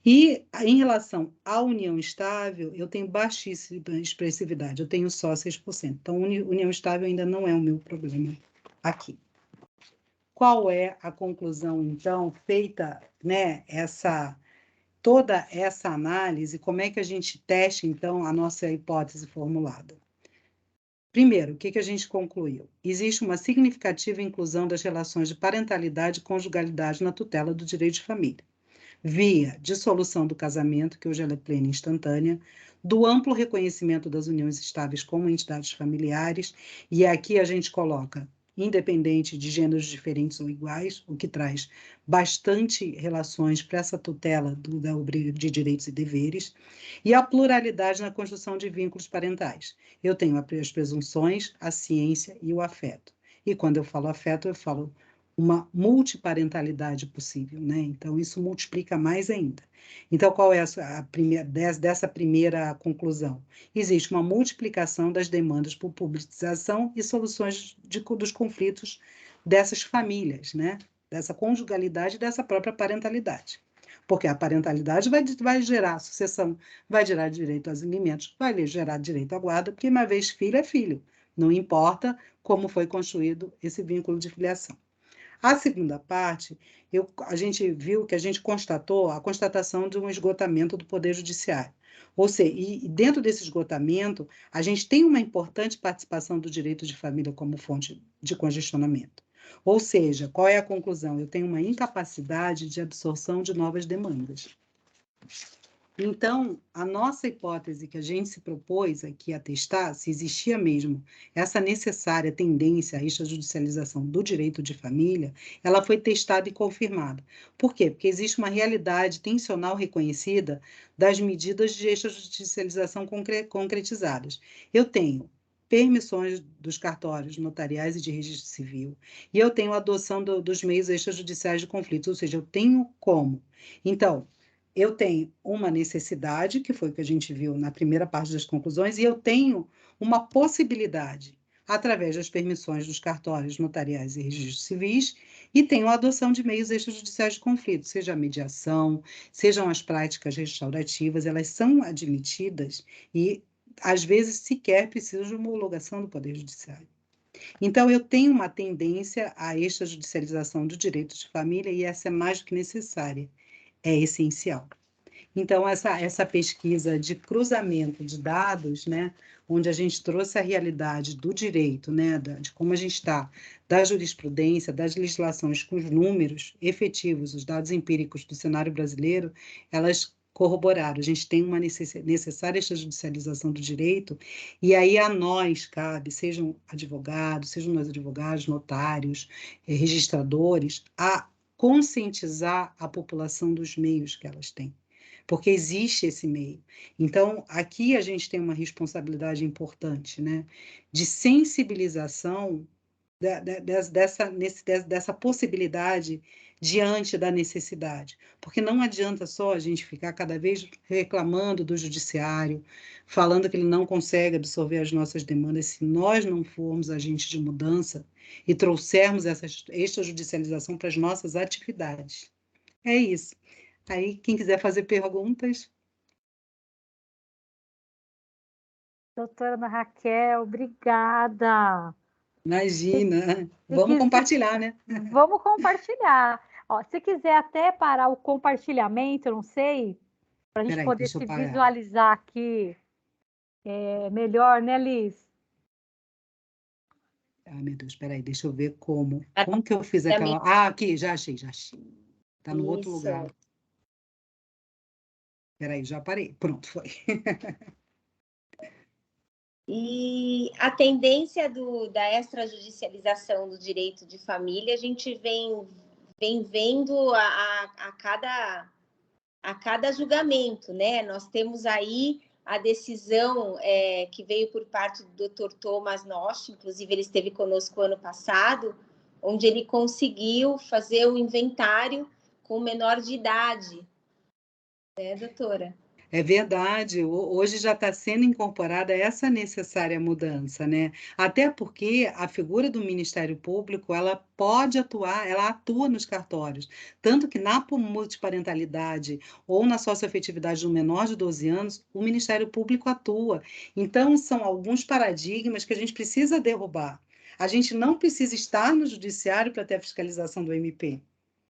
E em relação à união estável, eu tenho baixíssima expressividade, eu tenho só 6%. Então, união estável ainda não é o meu problema aqui. Qual é a conclusão, então, feita, né, toda essa análise, como é que a gente testa, então, a nossa hipótese formulada? Primeiro, o que a gente concluiu? Existe uma significativa inclusão das relações de parentalidade e conjugalidade na tutela do direito de família, via dissolução do casamento, que hoje ela é plena e instantânea, do amplo reconhecimento das uniões estáveis como entidades familiares, e aqui a gente coloca independente de gêneros diferentes ou iguais, o que traz bastante relações para essa tutela de direitos e deveres, e a pluralidade na construção de vínculos parentais. Eu tenho as presunções, a ciência e o afeto. E quando eu falo afeto, eu falo uma multiparentalidade possível, né? Então, isso multiplica mais ainda. Então, qual é dessa primeira conclusão? Existe uma multiplicação das demandas por publicização e soluções dos conflitos dessas famílias, né? Dessa conjugalidade e dessa própria parentalidade. Porque a parentalidade vai gerar sucessão, vai gerar direito aos alimentos, vai gerar direito à guarda, porque uma vez filho é filho, não importa como foi construído esse vínculo de filiação. A segunda parte, a gente viu que a gente constatou a constatação de um esgotamento do Poder Judiciário. Ou seja, e dentro desse esgotamento, a gente tem uma importante participação do direito de família como fonte de congestionamento. Ou seja, qual é a conclusão? Eu tenho uma incapacidade de absorção de novas demandas. Então, a nossa hipótese que a gente se propôs aqui a testar, se existia mesmo essa necessária tendência à extrajudicialização do direito de família, ela foi testada e confirmada. Por quê? Porque existe uma realidade tensional reconhecida das medidas de extrajudicialização concretizadas. Eu tenho permissões dos cartórios notariais e de registro civil, e eu tenho a adoção dos meios extrajudiciais de conflito, ou seja, eu tenho como. Então, eu tenho uma necessidade, que foi o que a gente viu na primeira parte das conclusões, e eu tenho uma possibilidade, através das permissões dos cartórios notariais e registros civis, e tenho a adoção de meios extrajudiciais de conflito, seja a mediação, sejam as práticas restaurativas, elas são admitidas e, às vezes, sequer precisam de uma homologação do Poder Judiciário. Então, eu tenho uma tendência à extrajudicialização do direito de família, e essa é mais do que necessária. É essencial. Então, essa pesquisa de cruzamento de dados, né, onde a gente trouxe a realidade do direito, né, de como a gente está, da jurisprudência, das legislações com os números efetivos, os dados empíricos do cenário brasileiro, elas corroboraram. A gente tem uma necessária extrajudicialização do direito, e aí a nós cabe, sejam advogados, sejam nós advogados, notários, registradores, a conscientizar a população dos meios que elas têm, porque existe esse meio. Então, aqui a gente tem uma responsabilidade importante, né, de sensibilização dessa possibilidade diante da necessidade, porque não adianta só a gente ficar cada vez reclamando do judiciário, falando que ele não consegue absorver as nossas demandas, se nós não formos agentes de mudança e trouxermos essa extrajudicialização para as nossas atividades. É isso. Aí, quem quiser fazer perguntas. Doutora Ana Raquel, obrigada. Imagina. Vamos compartilhar, né? Vamos compartilhar. Ó, se quiser até parar o compartilhamento, eu não sei, para a gente poder se visualizar aqui melhor, né, Liz? Ah, meu Deus, espera aí, deixa eu ver como. Como que eu fiz aquela... Ah, aqui, já achei, já achei. Está no outro lugar. Espera aí, já parei. Pronto, foi. E a tendência da extrajudicialização do direito de família, a gente vem vendo a cada julgamento, né? Nós temos aí a decisão que veio por parte do Dr. Thomas Nosch, inclusive ele esteve conosco ano passado, onde ele conseguiu fazer o inventário com menor de idade, né, doutora? É verdade, hoje já está sendo incorporada essa necessária mudança, né? Até porque a figura do Ministério Público, ela pode atuar, ela atua nos cartórios, tanto que na multiparentalidade ou na socioafetividade do menor de 12 anos, o Ministério Público atua. Então, são alguns paradigmas que a gente precisa derrubar. A gente não precisa estar no judiciário para ter a fiscalização do MP.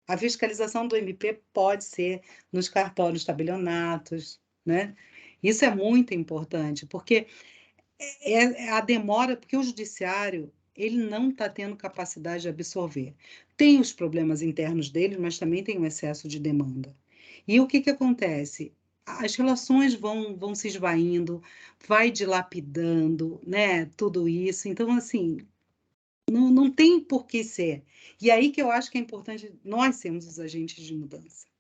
A fiscalização do MP pode ser nos cartórios tabelionatos, né? Isso é muito importante, porque a demora, porque o judiciário ele não está tendo capacidade de absorver. Tem os problemas internos dele, mas também tem o excesso de demanda. E o que acontece? As relações vão se esvaindo, vai dilapidando, né? Tudo isso. Então, assim, não tem por que ser. E aí que eu acho que é importante nós sermos os agentes de mudança.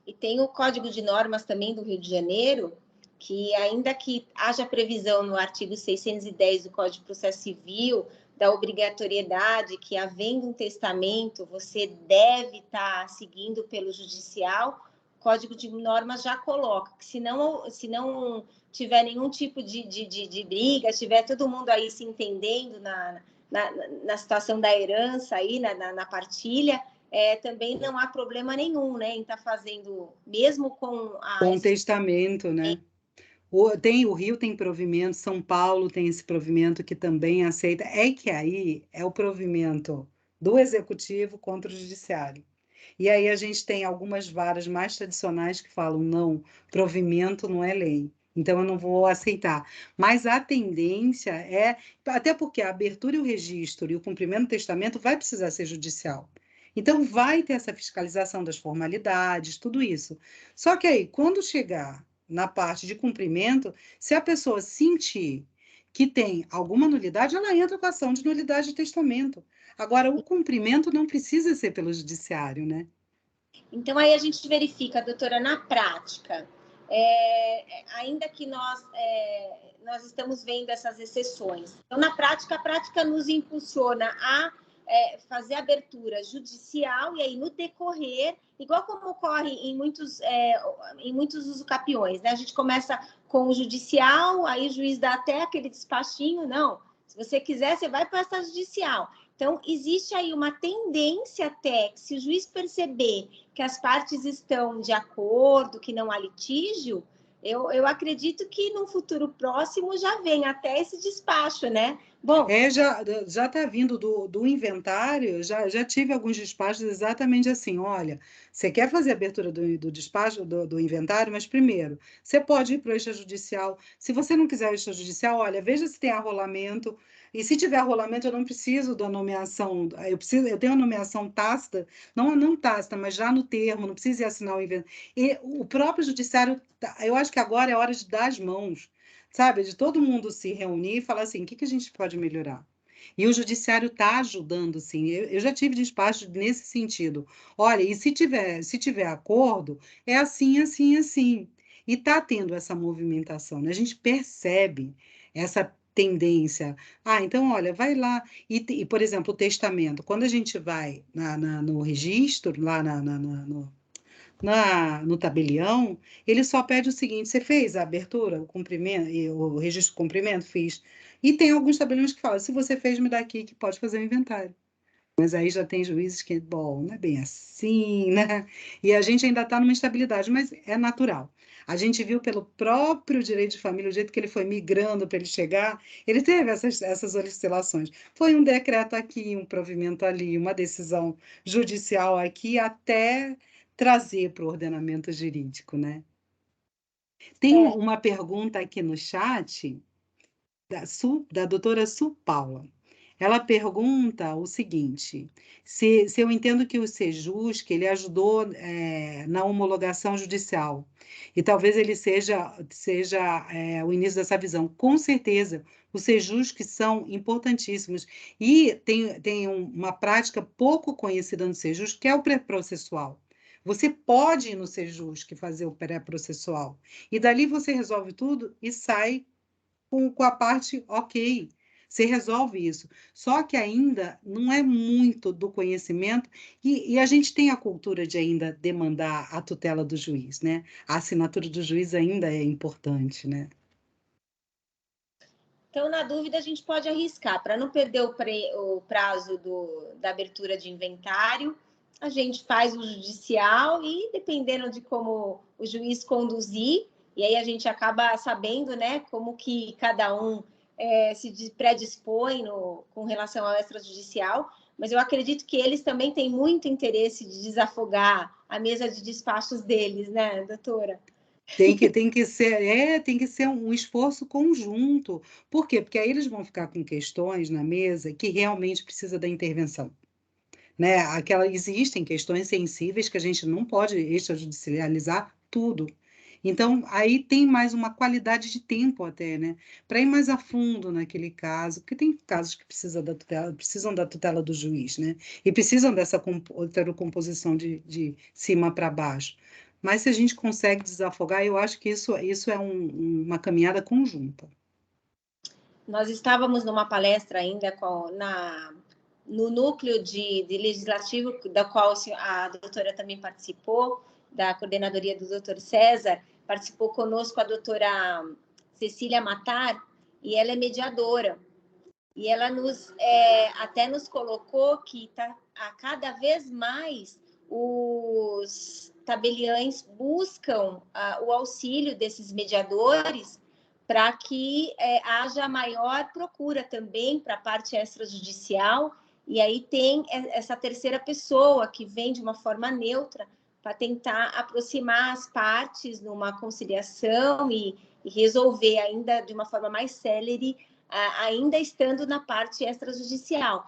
E tem o Código de Normas também do Rio de Janeiro, que ainda que haja previsão no artigo 610 do Código de Processo Civil, da obrigatoriedade que, havendo um testamento, você deve estar seguindo pelo judicial, o Código de Normas já coloca que se não tiver nenhum tipo de briga, tiver todo mundo aí se entendendo na situação da herança, aí, na partilha, também não há problema nenhum, né, em estar fazendo, mesmo com com testamento, né? O Rio tem provimento, São Paulo tem esse provimento que também aceita. É que aí é o provimento do executivo contra o judiciário. E aí a gente tem algumas varas mais tradicionais que falam, não, provimento não é lei. Então, eu não vou aceitar. Mas a tendência é... Até porque a abertura e o registro e o cumprimento do testamento vai precisar ser judicial. Então, vai ter essa fiscalização das formalidades, tudo isso. Só que aí, quando chegar na parte de cumprimento, se a pessoa sentir que tem alguma nulidade, ela entra com a ação de nulidade de testamento. Agora, o cumprimento não precisa ser pelo judiciário, né? Então, aí a gente verifica, doutora, na prática, ainda que nós estamos vendo essas exceções. Então, na prática, a prática nos impulsiona a fazer abertura judicial, e aí no decorrer, igual como ocorre em muitos usucapiões, né? A gente começa com o judicial, aí o juiz dá até aquele despachinho, não, se você quiser, você vai para essa judicial. Então, existe aí uma tendência até que, se o juiz perceber que as partes estão de acordo, que não há litígio, eu acredito que no futuro próximo já vem até esse despacho, né? Bom, já está vindo do inventário, já tive alguns despachos exatamente assim, olha, você quer fazer a abertura do despacho, do inventário, mas primeiro, você pode ir para o extrajudicial. Se você não quiser o extrajudicial, olha, veja se tem arrolamento, e se tiver arrolamento, eu não preciso da nomeação, eu tenho a nomeação tácita, não tácita, mas já no termo, não precisa ir assinar o inventário. E o próprio judiciário, eu acho que agora é hora de dar as mãos, sabe, de todo mundo se reunir e falar assim, o que a gente pode melhorar? E o judiciário está ajudando, sim. Eu já tive despacho nesse sentido. Olha, e se tiver acordo, é assim, assim, assim. E está tendo essa movimentação, né? A gente percebe essa tendência. Ah, então, olha, vai lá. Por exemplo, o testamento. Quando a gente vai no registro, lá no tabelião, ele só pede o seguinte: você fez a abertura, o cumprimento, o registro de cumprimento? Fiz. E tem alguns tabeliões que falam: se você fez, me dá aqui que pode fazer o inventário. Mas aí já tem juízes que, bom, não é bem assim, né? E a gente ainda está numa instabilidade, mas é natural. A gente viu pelo próprio direito de família, o jeito que ele foi migrando para ele chegar, ele teve essas oscilações. Foi um decreto aqui, um provimento ali, uma decisão judicial aqui, até trazer para o ordenamento jurídico, né? Tem uma pergunta aqui no chat da doutora Su Paula. Ela pergunta o seguinte: se eu entendo que o Sejusc ele ajudou na homologação judicial, e talvez ele seja o início dessa visão. Com certeza, os Sejusc são importantíssimos. E tem uma prática pouco conhecida no Sejusc, que é o pré-processual. Você pode ir no Sejusc fazer o pré-processual, e dali você resolve tudo e sai com a parte ok. Você resolve isso. Só que ainda não é muito do conhecimento, e a gente tem a cultura de ainda demandar a tutela do juiz, né? A assinatura do juiz ainda é importante, né? Então, na dúvida, a gente pode arriscar. Para não perder o prazo da abertura de inventário, a gente faz o judicial e, dependendo de como o juiz conduzir, e aí a gente acaba sabendo, né, como que cada um se predispõe com relação ao extrajudicial, mas eu acredito que eles também têm muito interesse de desafogar a mesa de despachos deles, né, doutora? Tem que ser um esforço conjunto. Por quê? Porque aí eles vão ficar com questões na mesa que realmente precisa da intervenção. Né? Existem questões sensíveis que a gente não pode extrajudicializar tudo. Então, aí tem mais uma qualidade de tempo até, né? Para ir mais a fundo naquele caso, porque tem casos que precisam da tutela do juiz, né? E precisam dessa composição de cima para baixo. Mas se a gente consegue desafogar, eu acho que isso é uma caminhada conjunta. Nós estávamos numa palestra ainda no núcleo de legislativo, da qual a doutora também participou, da coordenadoria do doutor César, participou conosco a doutora Cecília Matar, e ela é mediadora. E ela até nos colocou que a cada vez mais os tabeliães buscam o auxílio desses mediadores para que haja maior procura também para a parte extrajudicial, e aí tem essa terceira pessoa que vem de uma forma neutra para tentar aproximar as partes numa conciliação e resolver ainda de uma forma mais célere, ainda estando na parte extrajudicial.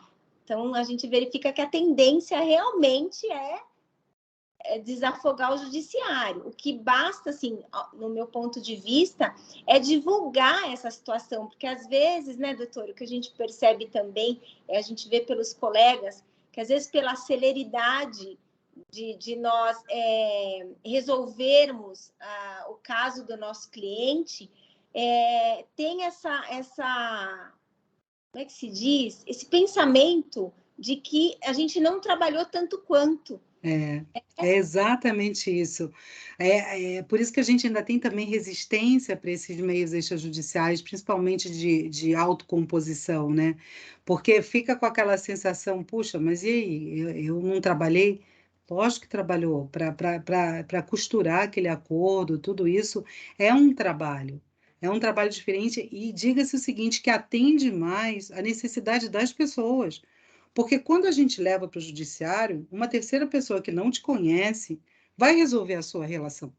Então, a gente verifica que a tendência realmente é desafogar o judiciário. O que basta, assim, no meu ponto de vista, é divulgar essa situação, porque às vezes, né, doutor, o que a gente percebe também, a gente vê pelos colegas, que às vezes pela celeridade de nós resolvermos o caso do nosso cliente, tem essa, como é que se diz? Esse pensamento de que a gente não trabalhou tanto quanto. É exatamente isso. Por isso que a gente ainda tem também resistência para esses meios extrajudiciais, principalmente de autocomposição, né? Porque fica com aquela sensação, puxa, mas e aí? Eu não trabalhei? Lógico que trabalhou para costurar aquele acordo, tudo isso é um trabalho. É um trabalho diferente e diga-se o seguinte, que atende mais a necessidade das pessoas. Porque quando a gente leva para o judiciário, uma terceira pessoa que não te conhece vai resolver a sua relação.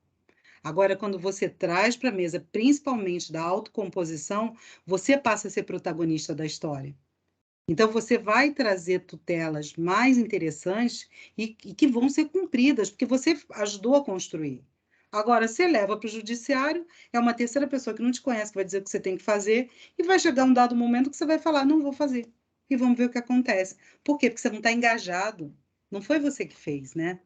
Agora, quando você traz para a mesa, principalmente da autocomposição, você passa a ser protagonista da história. Então, você vai trazer tutelas mais interessantes e que vão ser cumpridas, porque você ajudou a construir. Agora, você leva para o judiciário, é uma terceira pessoa que não te conhece, que vai dizer o que você tem que fazer, e vai chegar um dado momento que você vai falar, não vou fazer. E vamos ver o que acontece. Por quê? Porque você não está engajado. Não foi você que fez, né?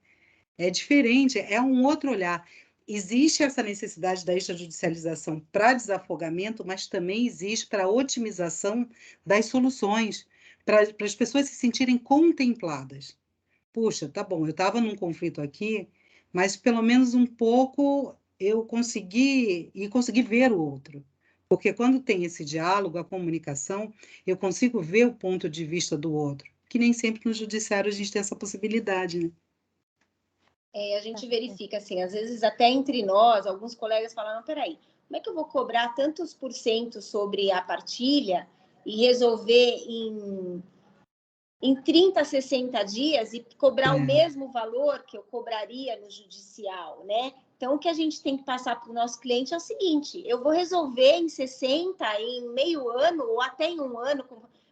É diferente, é um outro olhar. Existe essa necessidade da extrajudicialização para desafogamento, mas também existe para otimização das soluções, para as pessoas se sentirem contempladas. Puxa, tá bom, eu estava num conflito aqui, mas pelo menos um pouco eu consegui ver o outro. Porque quando tem esse diálogo, a comunicação, eu consigo ver o ponto de vista do outro, que nem sempre no judiciário a gente tem essa possibilidade, né? A gente verifica, assim, às vezes até entre nós, alguns colegas falam, não, peraí, como é que eu vou cobrar tantos por cento sobre a partilha e resolver em 30, 60 dias e cobrar o mesmo valor que eu cobraria no judicial, né? Então, o que a gente tem que passar para o nosso cliente é o seguinte, eu vou resolver em 60, em meio ano ou até em um ano,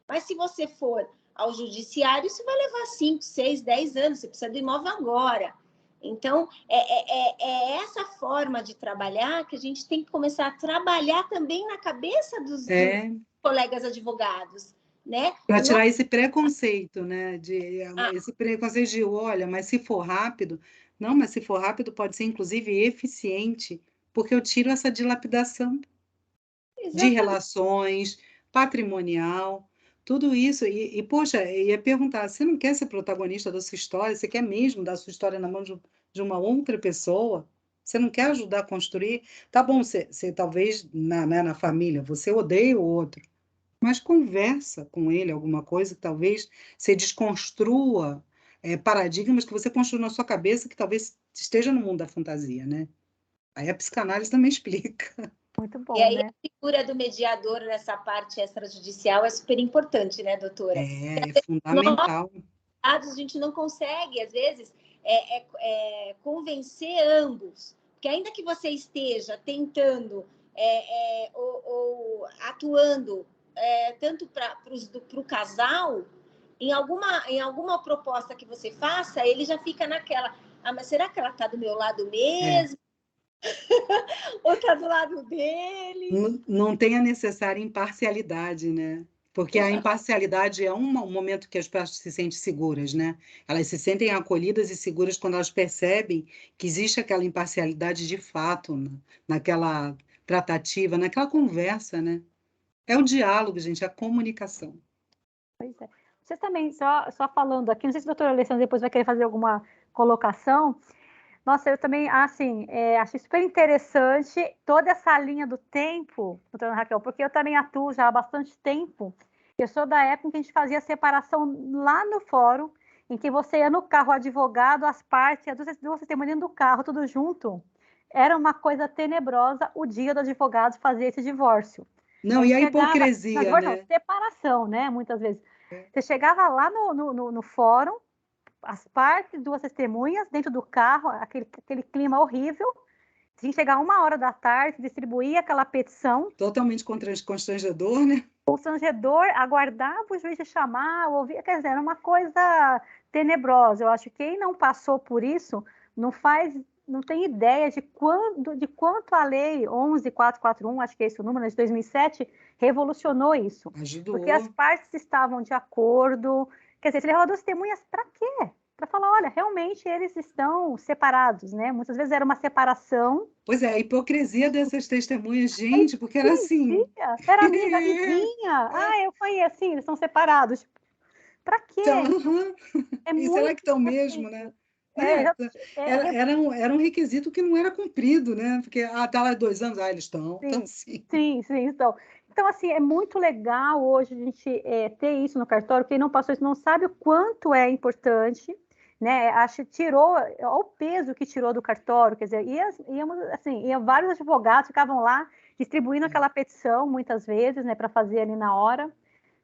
mas se você for ao judiciário, isso vai levar 5, 6, 10 anos, você precisa do imóvel agora. Então, é essa forma de trabalhar que a gente tem que começar a trabalhar também na cabeça dos colegas advogados, né? Para tirar esse preconceito, né? Esse preconceito de, olha, mas se for rápido... Não, mas se for rápido pode ser, inclusive, eficiente, porque eu tiro essa dilapidação de relações, patrimonial, tudo isso. Poxa, ia perguntar, você não quer ser protagonista da sua história? Você quer mesmo dar a sua história na mão de uma outra pessoa? Você não quer ajudar a construir? Tá bom, você talvez, na família, você odeia o outro, mas conversa com ele alguma coisa que talvez você desconstrua paradigmas que você construiu na sua cabeça que talvez esteja no mundo da fantasia, né? Aí a psicanálise também explica. Muito bom, e aí, né? A figura do mediador nessa parte extrajudicial é super importante, né, doutora? É fundamental. A gente não consegue, às vezes, convencer ambos. Porque ainda que você esteja tentando ou atuando tanto para o casal, em alguma proposta que você faça, ele já fica naquela, mas será que ela está do meu lado mesmo? Ou está do lado dele? Não tem a necessária imparcialidade, né? Porque a imparcialidade é um momento que as partes se sentem seguras, né? Elas se sentem acolhidas e seguras quando elas percebem que existe aquela imparcialidade de fato, naquela tratativa, naquela conversa, né? É o diálogo, gente, é a comunicação. Pois é. Vocês também, só falando aqui, não sei se a doutora Alessandra depois vai querer fazer alguma colocação. Nossa, eu também, assim, achei super interessante toda essa linha do tempo, doutora Raquel, porque eu também atuo já há bastante tempo. Eu sou da época em que a gente fazia separação lá no fórum, em que você ia no carro, o advogado, as partes, as duas testemunhas do carro, tudo junto. Era uma coisa tenebrosa o dia do advogado fazer esse divórcio. Não, e a hipocrisia, né? Não, separação, né? Muitas vezes. Você chegava lá no fórum, as partes, duas testemunhas, dentro do carro, aquele clima horrível. A gente chegava 1h da tarde, distribuía aquela petição. Totalmente constrangedor, né? constrangedor, aguardava o juiz chamar, ouvir, quer dizer, era uma coisa tenebrosa. Eu acho que quem não passou por isso não tem ideia de quanto a lei 11.441, acho que é esse o número, de 2007, revolucionou isso. Ajudou. Porque as partes estavam de acordo. Quer dizer, você levava duas testemunhas para quê? Para falar, olha, realmente eles estão separados, né? Muitas vezes era uma separação. Pois é, a hipocrisia dessas testemunhas, gente, porque era assim. Era amiga, vizinha. Ah, eu conheço, sim, eles são separados. Para quê? Então, É e muito será que estão assim, mesmo, né? Era um requisito que não era cumprido, né? Porque, tá lá 2 anos, eles estão sim. Sim, então. Então, assim, é muito legal hoje a gente ter isso no cartório. Quem não passou isso não sabe o quanto é importante, né? Acho que tirou, olha o peso que tirou do cartório, quer dizer, iam vários advogados, ficavam lá distribuindo aquela petição, muitas vezes, né, para fazer ali na hora.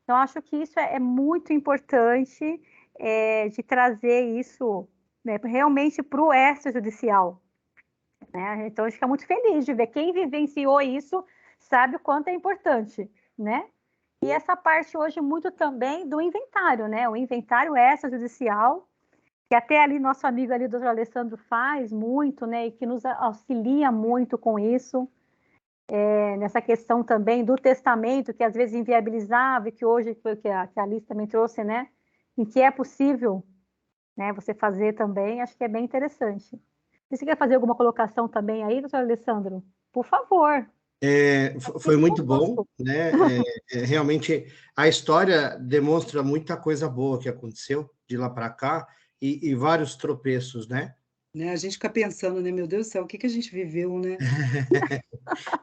Então, acho que isso é muito importante de trazer isso, né, realmente para o extrajudicial. Né? A gente fica muito feliz de ver quem vivenciou isso sabe o quanto é importante, né? E essa parte hoje muito também do inventário, né? O inventário extrajudicial, que até ali nosso amigo ali, doutor Alessandro, faz muito, né? E que nos auxilia muito com isso. Nessa questão também do testamento, que às vezes inviabilizava, e que hoje, que a Alice também trouxe, né? Em que é possível, né, você fazer também, acho que é bem interessante. Você quer fazer alguma colocação também aí, doutor Alessandro? Por favor. Foi muito bom, né? Realmente, a história demonstra muita coisa boa que aconteceu de lá para cá e vários tropeços, né? A gente fica pensando, né? Meu Deus do céu, o que a gente viveu, né?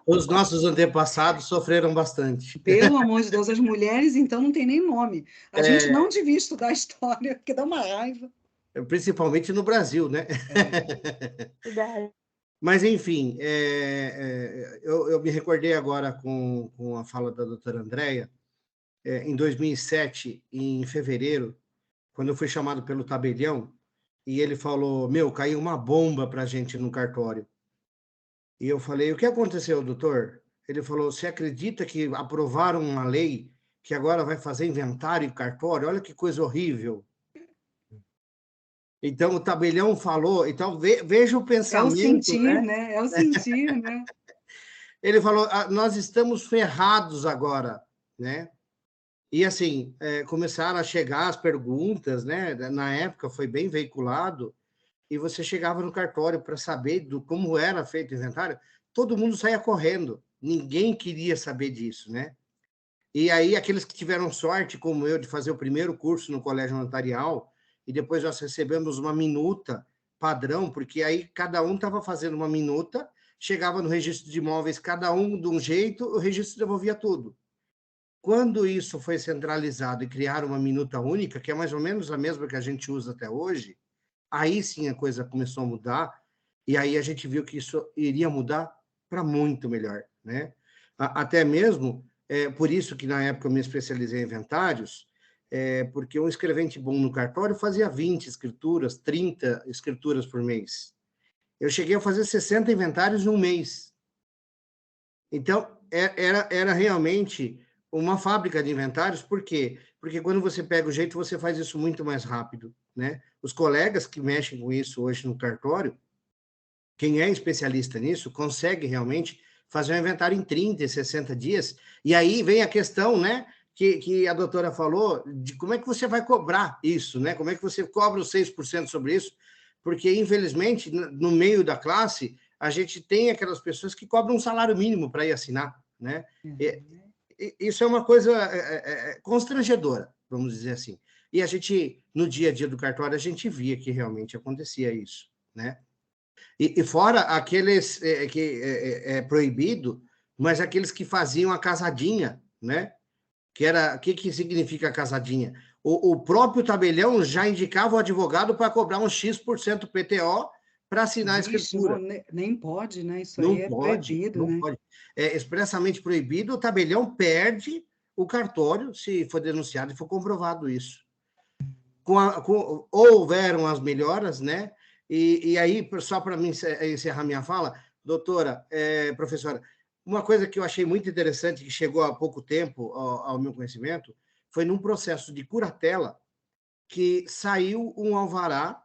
Os nossos antepassados sofreram bastante. Pelo amor de Deus, as mulheres, então, não tem nem nome. A gente não devia estudar história, porque dá uma raiva. Principalmente no Brasil, né? Mas, enfim, eu me recordei agora com a fala da doutora Andréia, em 2007, em fevereiro, quando eu fui chamado pelo tabelião, e ele falou, caiu uma bomba para a gente no cartório. E eu falei, o que aconteceu, doutor? Ele falou, você acredita que aprovaram uma lei que agora vai fazer inventário e cartório? Olha que coisa horrível. Então, o tabelião falou, então veja o pensamento. É o sentir, né? É o sentir, né? Ele falou, nós estamos ferrados agora, né? E, assim, começaram a chegar as perguntas, né? Na época foi bem veiculado, e você chegava no cartório para saber como era feito o inventário, todo mundo saía correndo, ninguém queria saber disso, né? E aí, aqueles que tiveram sorte, como eu, de fazer o primeiro curso no colégio notarial, e depois nós recebemos uma minuta padrão, porque aí cada um estava fazendo uma minuta, chegava no registro de imóveis, cada um de um jeito, o registro devolvia tudo. Quando isso foi centralizado e criaram uma minuta única, que é mais ou menos a mesma que a gente usa até hoje, aí sim a coisa começou a mudar, e aí a gente viu que isso iria mudar para muito melhor, né? Até mesmo, por isso que na época eu me especializei em inventários, porque um escrevente bom no cartório fazia 20 escrituras, 30 escrituras por mês. Eu cheguei a fazer 60 inventários em um mês. Então, era realmente uma fábrica de inventários, por quê? Porque quando você pega o jeito, você faz isso muito mais rápido, né? Os colegas que mexem com isso hoje no cartório, quem é especialista nisso, consegue realmente fazer um inventário em 30, 60 dias, e aí vem a questão, né, que a doutora falou, de como é que você vai cobrar isso, né? Como é que você cobra os 6% sobre isso? Porque, infelizmente, no meio da classe, a gente tem aquelas pessoas que cobram um salário mínimo para ir assinar, né? Isso é uma coisa constrangedora, vamos dizer assim. E a gente, no dia a dia do cartório, a gente via que realmente acontecia isso, né? E fora aqueles que é proibido, mas aqueles que faziam a casadinha, né? O que significa a casadinha? O próprio tabelião já indicava o advogado para cobrar um X% PTO para assinar a escritura. Nem pode, né? Isso não aí é pode, proibido, não né? pode. É expressamente proibido, o tabelião perde o cartório se for denunciado e for comprovado isso. Houveram as melhoras, né? E aí, só para mim encerrar minha fala, doutora, professora, uma coisa que eu achei muito interessante, que chegou há pouco tempo ao meu conhecimento, foi num processo de curatela que saiu um alvará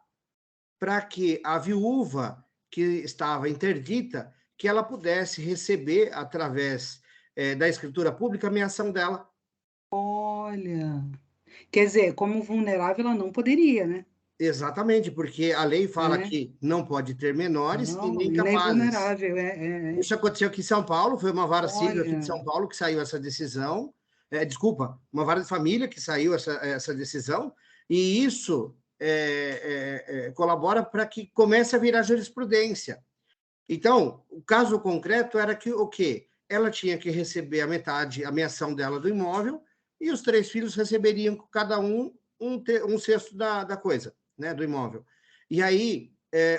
para que a viúva que estava interdita, que ela pudesse receber, através da escritura pública, a meação dela. Olha, quer dizer, como vulnerável ela não poderia, né? Exatamente, porque a lei fala É, que não pode ter menores e não, nem e nem capazes. vulnerável, Isso aconteceu aqui em São Paulo, foi uma vara civil aqui de olha, São Paulo que saiu essa decisão, desculpa, uma vara de família que saiu essa decisão, e isso colabora para que comece a virar jurisprudência. Então, o caso concreto era que o quê? Ela tinha que receber a metade, a meação dela do imóvel, e os 3 filhos receberiam cada um sexto da coisa, né, do imóvel. E aí,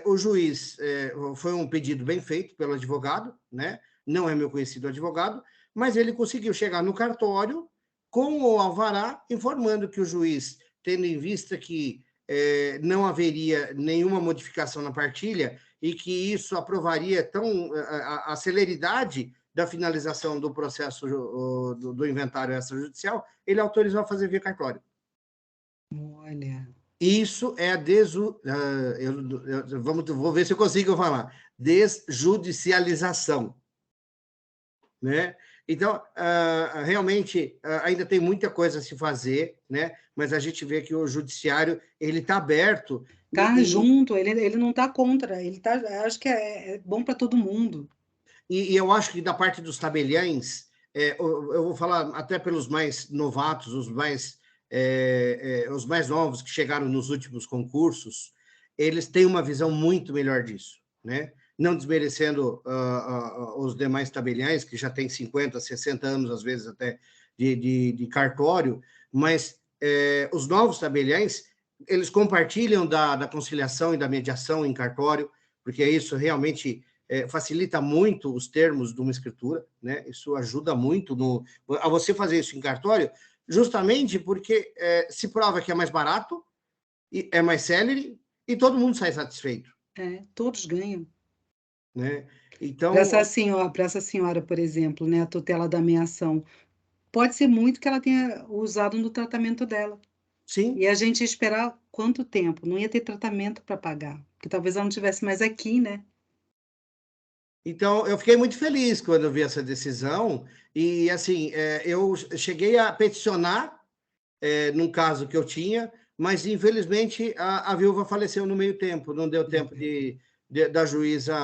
o juiz, foi um pedido bem feito pelo advogado, né? Não é meu conhecido advogado, mas ele conseguiu chegar no cartório com o alvará, informando que o juiz, tendo em vista que não haveria nenhuma modificação na partilha e que isso aprovaria a celeridade da finalização do processo do inventário extrajudicial, ele autorizou a fazer via cartório. olha. Isso é vou ver se eu consigo falar. Desjudicialização, né? Então, realmente, ainda tem muita coisa a se fazer, né? Mas a gente vê que o judiciário ele está aberto Tá junto, ele não está contra, ele tá, acho que é bom para todo mundo. e eu acho que da parte dos tabeliães, eu vou falar até pelos mais novatos, os mais novos que chegaram nos últimos concursos, eles têm uma visão muito melhor disso, né? Não desmerecendo os demais tabeliães, que já têm 50, 60 anos, às vezes até, de cartório, mas os novos tabeliães, eles compartilham da conciliação e da mediação em cartório, porque isso realmente facilita muito os termos de uma escritura, né? Isso ajuda muito a você fazer isso em cartório, justamente porque se prova que é mais barato, e é mais célere, e todo mundo sai satisfeito. Todos ganham. Né? Para Então, essa senhora, por exemplo, né, a tutela da ameação, pode ser muito que ela tenha usado no tratamento dela. sim. E a gente ia esperar quanto tempo? Não ia ter tratamento para pagar, porque talvez ela não estivesse mais aqui, né? Então, eu fiquei muito feliz quando eu vi essa decisão, e assim, eu cheguei a peticionar, num caso que eu tinha, mas infelizmente a viúva faleceu no meio tempo, não deu tempo da juíza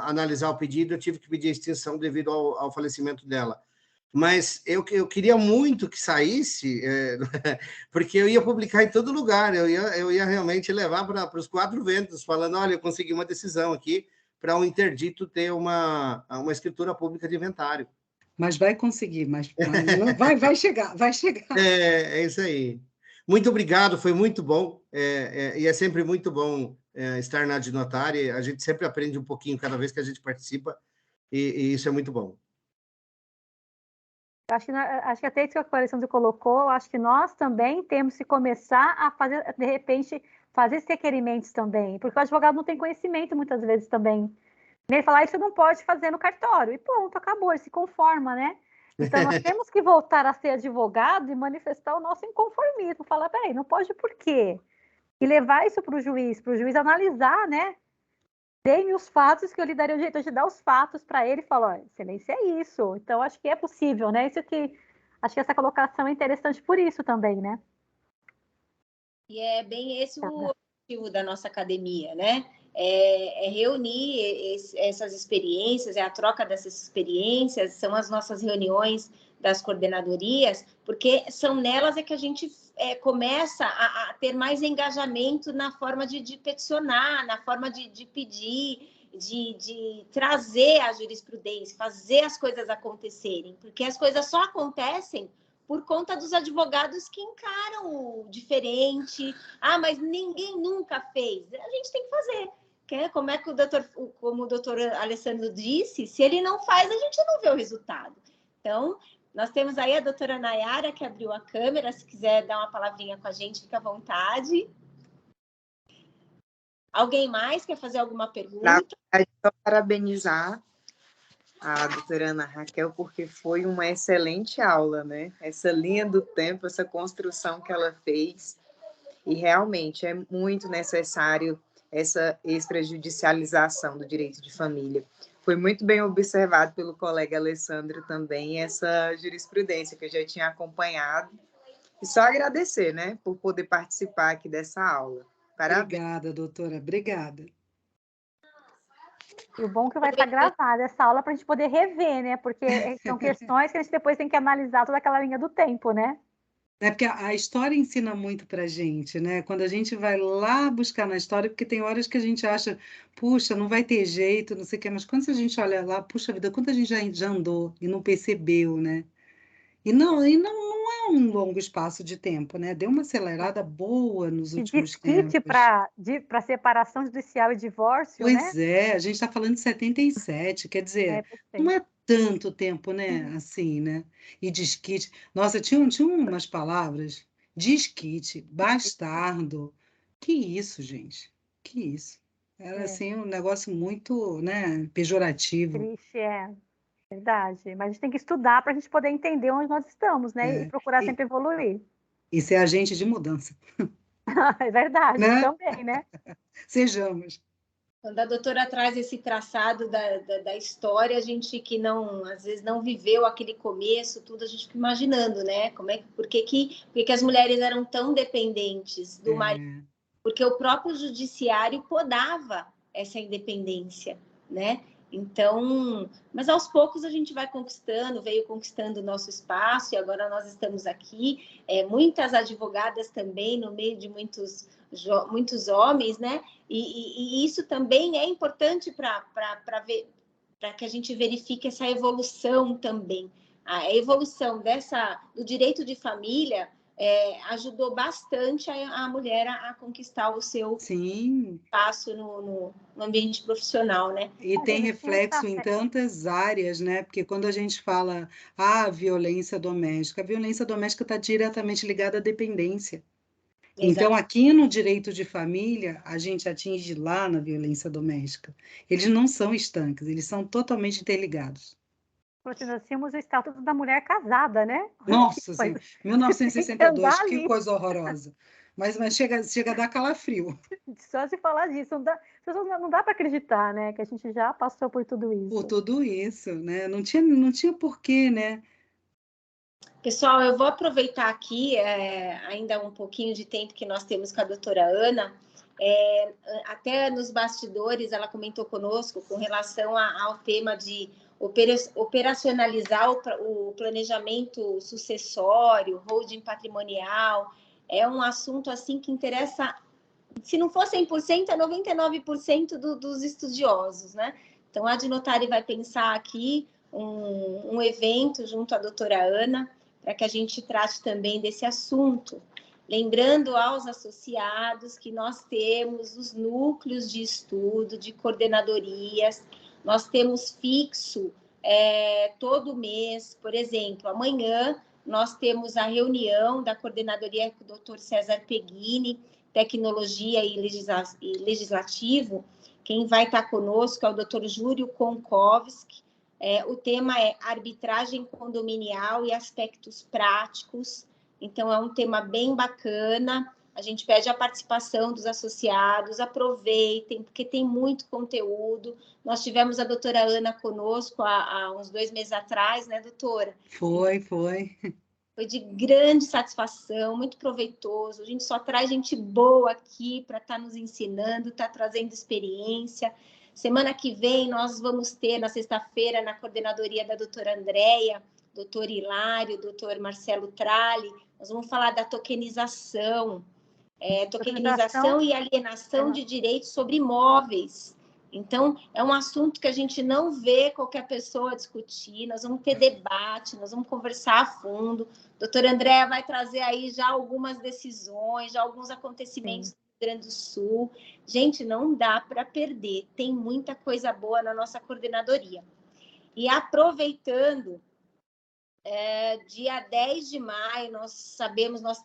analisar o pedido, eu tive que pedir a extinção devido ao falecimento dela. Mas eu queria muito que saísse, porque eu ia publicar em todo lugar, eu ia realmente levar para os 4 ventos, falando, olha, eu consegui uma decisão aqui para o interdito ter uma escritura pública de inventário. Mas vai conseguir, mas vai chegar, vai chegar. É isso aí. Muito obrigado, foi muito bom, e é sempre muito bom estar na Adnotária, a gente sempre aprende um pouquinho cada vez que a gente participa, e isso é muito bom. Acho que até isso que a Alessandro colocou, acho que nós também temos que começar a fazer, de repente, fazer esses requerimentos também, porque o advogado não tem conhecimento muitas vezes também. Ele fala, isso não pode fazer no cartório, e pronto, acabou, ele se conforma, né? Então, nós temos que voltar a ser advogado e manifestar o nosso inconformismo, falar, peraí, não pode por quê? E levar isso para o juiz analisar, né? Dê-me os fatos que eu lhe daria o jeito de dar os fatos para ele e falar, excelência, é isso. Então, acho que é possível, né? Isso que acho que essa colocação é interessante por isso também, né? E é bem esse o objetivo da nossa academia, né? É reunir essas experiências, é a troca dessas experiências, são as nossas reuniões das coordenadorias, porque são nelas que a gente começa a ter mais engajamento na forma de peticionar, na forma de pedir, de trazer a jurisprudência, fazer as coisas acontecerem, porque as coisas só acontecem por conta dos advogados que encaram o diferente. Ah, mas ninguém nunca fez. A gente tem que fazer. Como é que como o doutor Alessandro disse, se ele não faz, a gente não vê o resultado. Então, nós temos aí a doutora Nayara, que abriu a câmera. Se quiser dar uma palavrinha com a gente, fica à vontade. Alguém mais quer fazer alguma pergunta? Na verdade, só parabenizar a doutora Ana Raquel, porque foi uma excelente aula, né? Essa linha do tempo, essa construção que ela fez, e realmente é muito necessário essa extrajudicialização do direito de família. Foi muito bem observado pelo colega Alessandro também essa jurisprudência que eu já tinha acompanhado. E só agradecer, né, por poder participar aqui dessa aula. Parabéns. Obrigada, doutora. Obrigada. E o bom é que vai estar gravada essa aula para a gente poder rever, né? Porque são questões que a gente depois tem que analisar toda aquela linha do tempo, né? É porque a história ensina muito para a gente, né? Quando a gente vai lá buscar na história, porque tem horas que a gente acha, puxa, não vai ter jeito, não sei o quê, mas quando a gente olha lá, puxa vida, quanto a gente já andou e não percebeu, né? E não é um longo espaço de tempo, né? Deu uma acelerada boa nos De últimos desquite tempos. para separação judicial e divórcio, né? Pois é, a gente está falando de 77, quer dizer, não Perfeito. é tanto tempo, né? Assim, né? E desquite. Nossa, tinha umas palavras, desquite, bastardo. Que isso, gente? Que isso? Era É, assim um negócio muito, né, pejorativo. triste, é verdade. Mas a gente tem que estudar para a gente poder entender onde nós estamos, né? E É, procurar e, sempre evoluir. e ser agente de mudança, É verdade, né? também, né? Sejamos. Quando a doutora traz esse traçado da história, a gente que não, às vezes não viveu aquele começo, tudo, a gente fica imaginando, né? Por que as mulheres eram tão dependentes do marido? É, Porque o próprio judiciário podava essa independência, né? Então, mas aos poucos a gente vai conquistando, veio conquistando o nosso espaço e agora nós estamos aqui. Muitas advogadas também, no meio de muitos homens, né? E isso também é importante para que a gente verifique essa evolução também. A evolução do direito de família ajudou bastante a mulher a conquistar o seu sim, espaço no ambiente profissional, né? e tem Ele tinha reflexo em tantas áreas, né? Porque quando a gente fala, violência doméstica, a violência doméstica está diretamente ligada à dependência. Então, Exato. aqui no direito de família, a gente atinge lá na violência doméstica. Eles não são estanques, eles são totalmente interligados. Nós tínhamos o Estatuto da Mulher Casada, né? Que Nossa coisa. Senhora, Tem que andar 1962, que ali. coisa horrorosa. Mas chega a dar calafrio Só de falar disso, não dá para acreditar, né? Que a gente já passou por tudo por isso. tudo isso, né? Não tinha porquê, né? Pessoal, eu vou aproveitar aqui ainda um pouquinho de tempo que nós temos com a doutora Ana. Até nos bastidores, ela comentou conosco com relação ao tema de operacionalizar o planejamento sucessório, holding patrimonial. É um assunto assim que interessa, se não for 100%, é 99% dos estudiosos, né? Então, a Adnotari vai pensar aqui um evento junto à doutora Ana, para que a gente trate também desse assunto. Lembrando aos associados que nós temos os núcleos de estudo, de coordenadorias, nós temos fixo todo mês, por exemplo, amanhã nós temos a reunião da coordenadoria com o doutor César Peghini, Tecnologia e Legislativo. Quem vai estar conosco é o doutor Júlio Konkovski. O tema é arbitragem condominial e aspectos práticos. Então, é um tema bem bacana. A gente pede a participação dos associados, aproveitem, porque tem muito conteúdo. Nós tivemos a doutora Ana conosco há uns 2 meses atrás, né, doutora? Foi. Foi de grande satisfação, muito proveitoso. A gente só traz gente boa aqui para estar nos ensinando, estar trazendo experiência. Semana que vem nós vamos ter, na sexta-feira, na coordenadoria da doutora Andréia, doutor Hilário, doutor Marcelo Tralli, nós vamos falar da tokenização, tokenização e alienação de direitos sobre imóveis. Então, é um assunto que a gente não vê qualquer pessoa discutir, nós vamos ter debate, nós vamos conversar a fundo. Doutora Andréa vai trazer aí já algumas decisões, já alguns acontecimentos do Rio Grande do Sul. Gente, não dá para perder, tem muita coisa boa na nossa coordenadoria. E aproveitando, dia 10 de maio, nós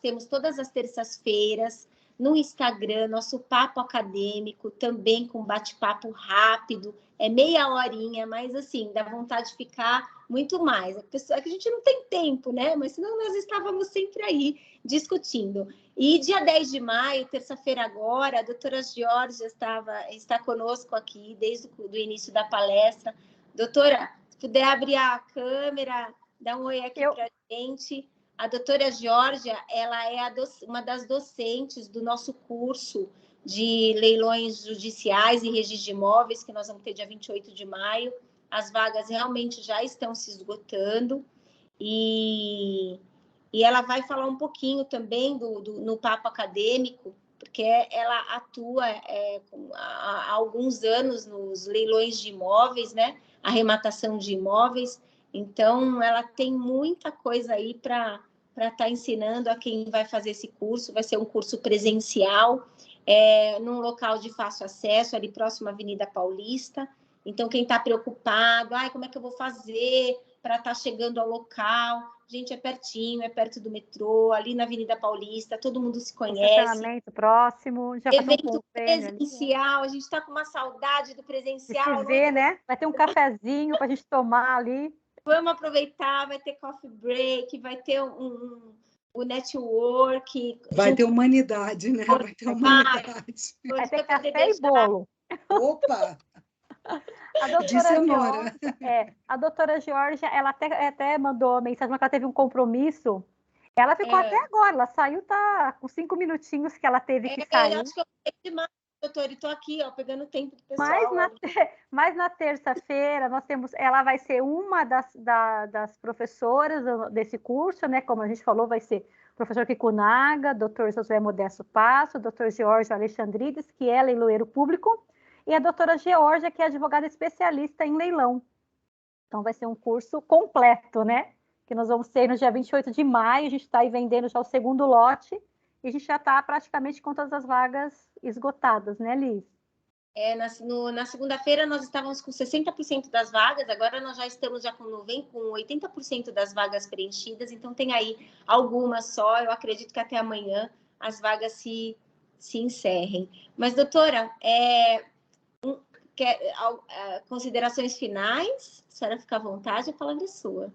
temos todas as terças-feiras, no Instagram, nosso papo acadêmico, também com bate-papo rápido, é meia horinha, mas assim, dá vontade de ficar muito mais. É que a gente não tem tempo, né? Mas senão nós estávamos sempre aí discutindo. E dia 10 de maio, terça-feira agora, a doutora Georgia está conosco aqui desde o início da palestra. Doutora, se puder abrir a câmera, dá um oi aqui para a gente. A doutora Georgia, ela é uma das docentes do nosso curso de leilões judiciais e registro de imóveis, que nós vamos ter dia 28 de maio. As vagas realmente já estão se esgotando. E ela vai falar um pouquinho também no papo acadêmico, porque ela atua há alguns anos nos leilões de imóveis, né? Arrematação de imóveis. Então, ela tem muita coisa aí para estar ensinando a quem vai fazer esse curso. Vai ser um curso presencial, num local de fácil acesso, ali próximo à Avenida Paulista. Então, quem está preocupado, como é que eu vou fazer para estar chegando ao local? Gente, é pertinho, é perto do metrô, ali na Avenida Paulista, todo mundo se conhece. Estacionamento próximo, já evento presencial, a gente está com uma saudade do presencial. Se vê, né? Vai ter um cafezinho para a gente tomar ali. Vamos aproveitar, vai ter coffee break, vai ter o network. Vai ter humanidade, né? Vai ter humanidade. Vai ter café e bolo. Opa! A doutora Georgia, ela até mandou mensagem, mas ela teve um compromisso. Ela ficou até agora, ela saiu, tá com 5 minutinhos que ela teve que sair. Eu acho que eu falei demais, doutora, e estou aqui, pegando tempo do pessoal. Mas na terça-feira, ela vai ser uma das professoras desse curso, né? Como a gente falou, vai ser o professor Kikunaga, doutor Josué Modesto Passo, doutor George Alexandrides, que é leiloeiro público, e a doutora Georgia, que é advogada especialista em leilão. Então, vai ser um curso completo, né? Que nós vamos ter no dia 28 de maio, a gente está aí vendendo já o segundo lote, e a gente já está praticamente com todas as vagas esgotadas, né, Liz? Na segunda-feira nós estávamos com 60% das vagas, agora nós já estamos com 80% das vagas preenchidas, então tem aí algumas só, eu acredito que até amanhã as vagas se encerrem. Mas, doutora, considerações finais? A senhora fica à vontade, a palavra é sua.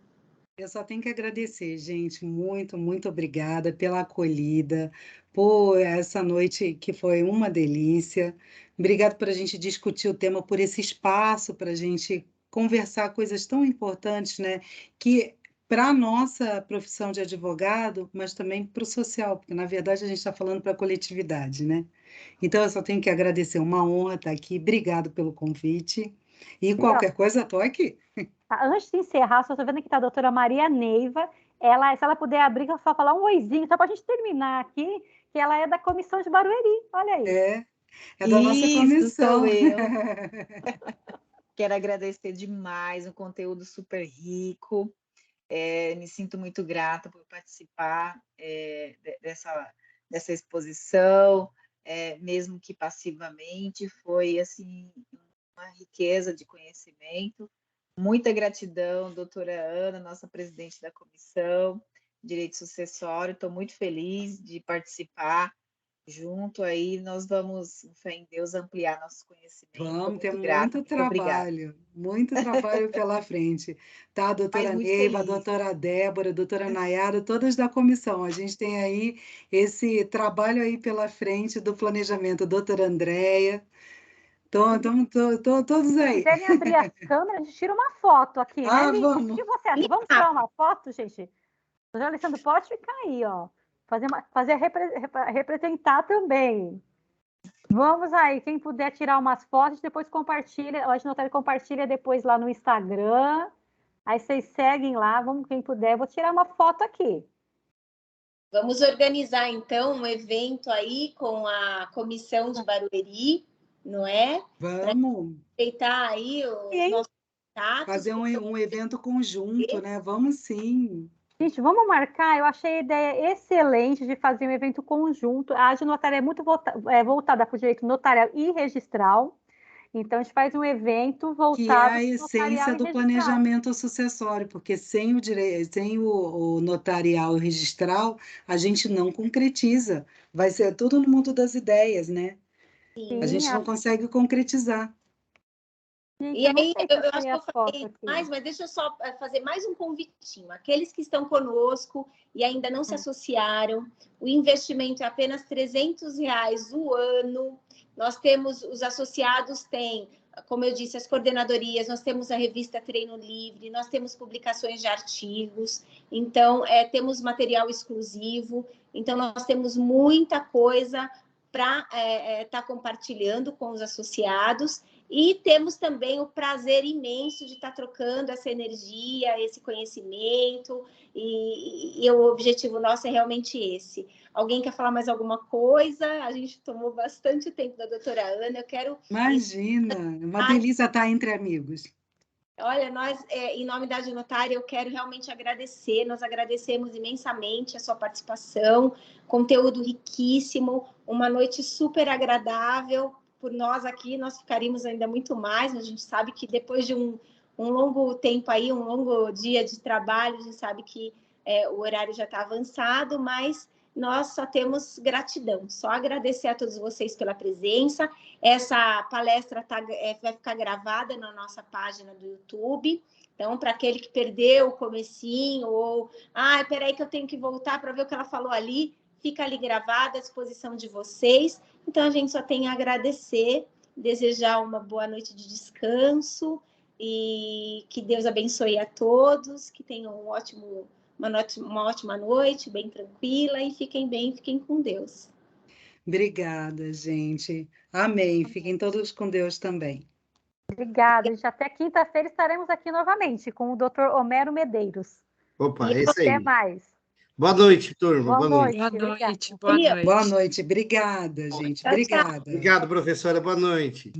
Eu só tenho que agradecer, gente, muito, muito obrigada pela acolhida, por essa noite que foi uma delícia. Obrigada por a gente discutir o tema, por esse espaço para a gente conversar coisas tão importantes, né? Que para a nossa profissão de advogado, mas também para o social, porque na verdade a gente está falando para a coletividade, né? Então eu só tenho que agradecer, uma honra estar aqui. Obrigado pelo convite. E qualquer coisa, estou aqui. Antes de encerrar, só estou vendo que está a doutora Maria Neiva. Se ela puder abrir, só falar um oizinho, só para a gente terminar aqui, que ela é da comissão de Barueri. Olha aí. É da nossa comissão. Sou eu. Quero agradecer demais, um conteúdo super rico. Me sinto muito grata por participar dessa exposição, mesmo que passivamente. Foi assim uma riqueza de conhecimento. Muita gratidão, doutora Ana, nossa presidente da Comissão de Direito Sucessório. Estou muito feliz de participar junto aí. Nós vamos, fé em Deus, ampliar nossos conhecimentos. Vamos ter muito trabalho pela frente. Tá, a doutora Neiva, a doutora Débora, a doutora Nayara, todas da comissão. A gente tem aí esse trabalho aí pela frente do planejamento. Doutora Andréia. Todos aí. Se quiserem abrir a câmera, a gente tira uma foto aqui, né, Liz? Vamos. O que você acha? Vamos tirar uma foto, gente? O Alessandro pode ficar aí, ó. Representar também. Vamos aí, quem puder tirar umas fotos, depois compartilha. A Notário compartilha depois lá no Instagram. Aí vocês seguem lá, quem puder. Eu vou tirar uma foto aqui. Vamos organizar, então, um evento aí com a comissão de Barueri, não é? Vamos. Respeitar aí os nossos contatos. Fazer um evento conjunto, né? Vamos sim. Gente, vamos marcar. Eu achei a ideia excelente de fazer um evento conjunto. A AGE Notária é muito voltada para o direito notarial e registral. Então, a gente faz um evento Que é voltado a para o essência notarial e do registral. planejamento sucessório, porque sem o notarial e registral, a gente não concretiza. Vai ser tudo no mundo das ideias, né? A Sim, gente não consegue concretizar. gente, E eu não aí, sei se eu acho achei que a eu foto falei aqui. mais, mas deixa eu só fazer mais um convitinho. Aqueles que estão conosco e ainda não se associaram, o investimento é apenas R$300 o ano. Nós temos, os associados têm, como eu disse, as coordenadorias, nós temos a revista Treino Livre, nós temos publicações de artigos, então, temos material exclusivo, então, nós temos muita coisa para estar compartilhando com os associados. E temos também o prazer imenso de estar trocando essa energia, esse conhecimento, e o objetivo nosso é realmente esse. Alguém quer falar mais alguma coisa? A gente tomou bastante tempo da doutora Ana, eu quero... Imagina, é uma delícia estar entre amigos. Olha, nós, em nome da Aginotária, eu quero realmente agradecer, nós agradecemos imensamente a sua participação, conteúdo riquíssimo, uma noite super agradável. Por nós aqui, nós ficaríamos ainda muito mais, mas a gente sabe que depois de um longo tempo aí, um longo dia de trabalho, a gente sabe que o horário já está avançado, mas nós só temos gratidão, só agradecer a todos vocês pela presença. Essa palestra vai ficar gravada na nossa página do YouTube, então, para aquele que perdeu o comecinho, ou, peraí que eu tenho que voltar para ver o que ela falou ali, fica ali gravada à disposição de vocês. Então, a gente só tem a agradecer, desejar uma boa noite de descanso e que Deus abençoe a todos, que tenham uma ótima noite, bem tranquila, e fiquem bem, fiquem com Deus. Obrigada, gente. Amém. Fiquem todos com Deus também. Obrigada, gente. Até quinta-feira estaremos aqui novamente com o Dr. Homero Medeiros. Opa, E é isso aí. Até mais. Boa noite, turma. Boa noite. Boa Obrigada. noite, boa noite. Boa noite. Obrigada, gente. Tchau, tchau. Obrigada. Obrigado, professora. Boa noite.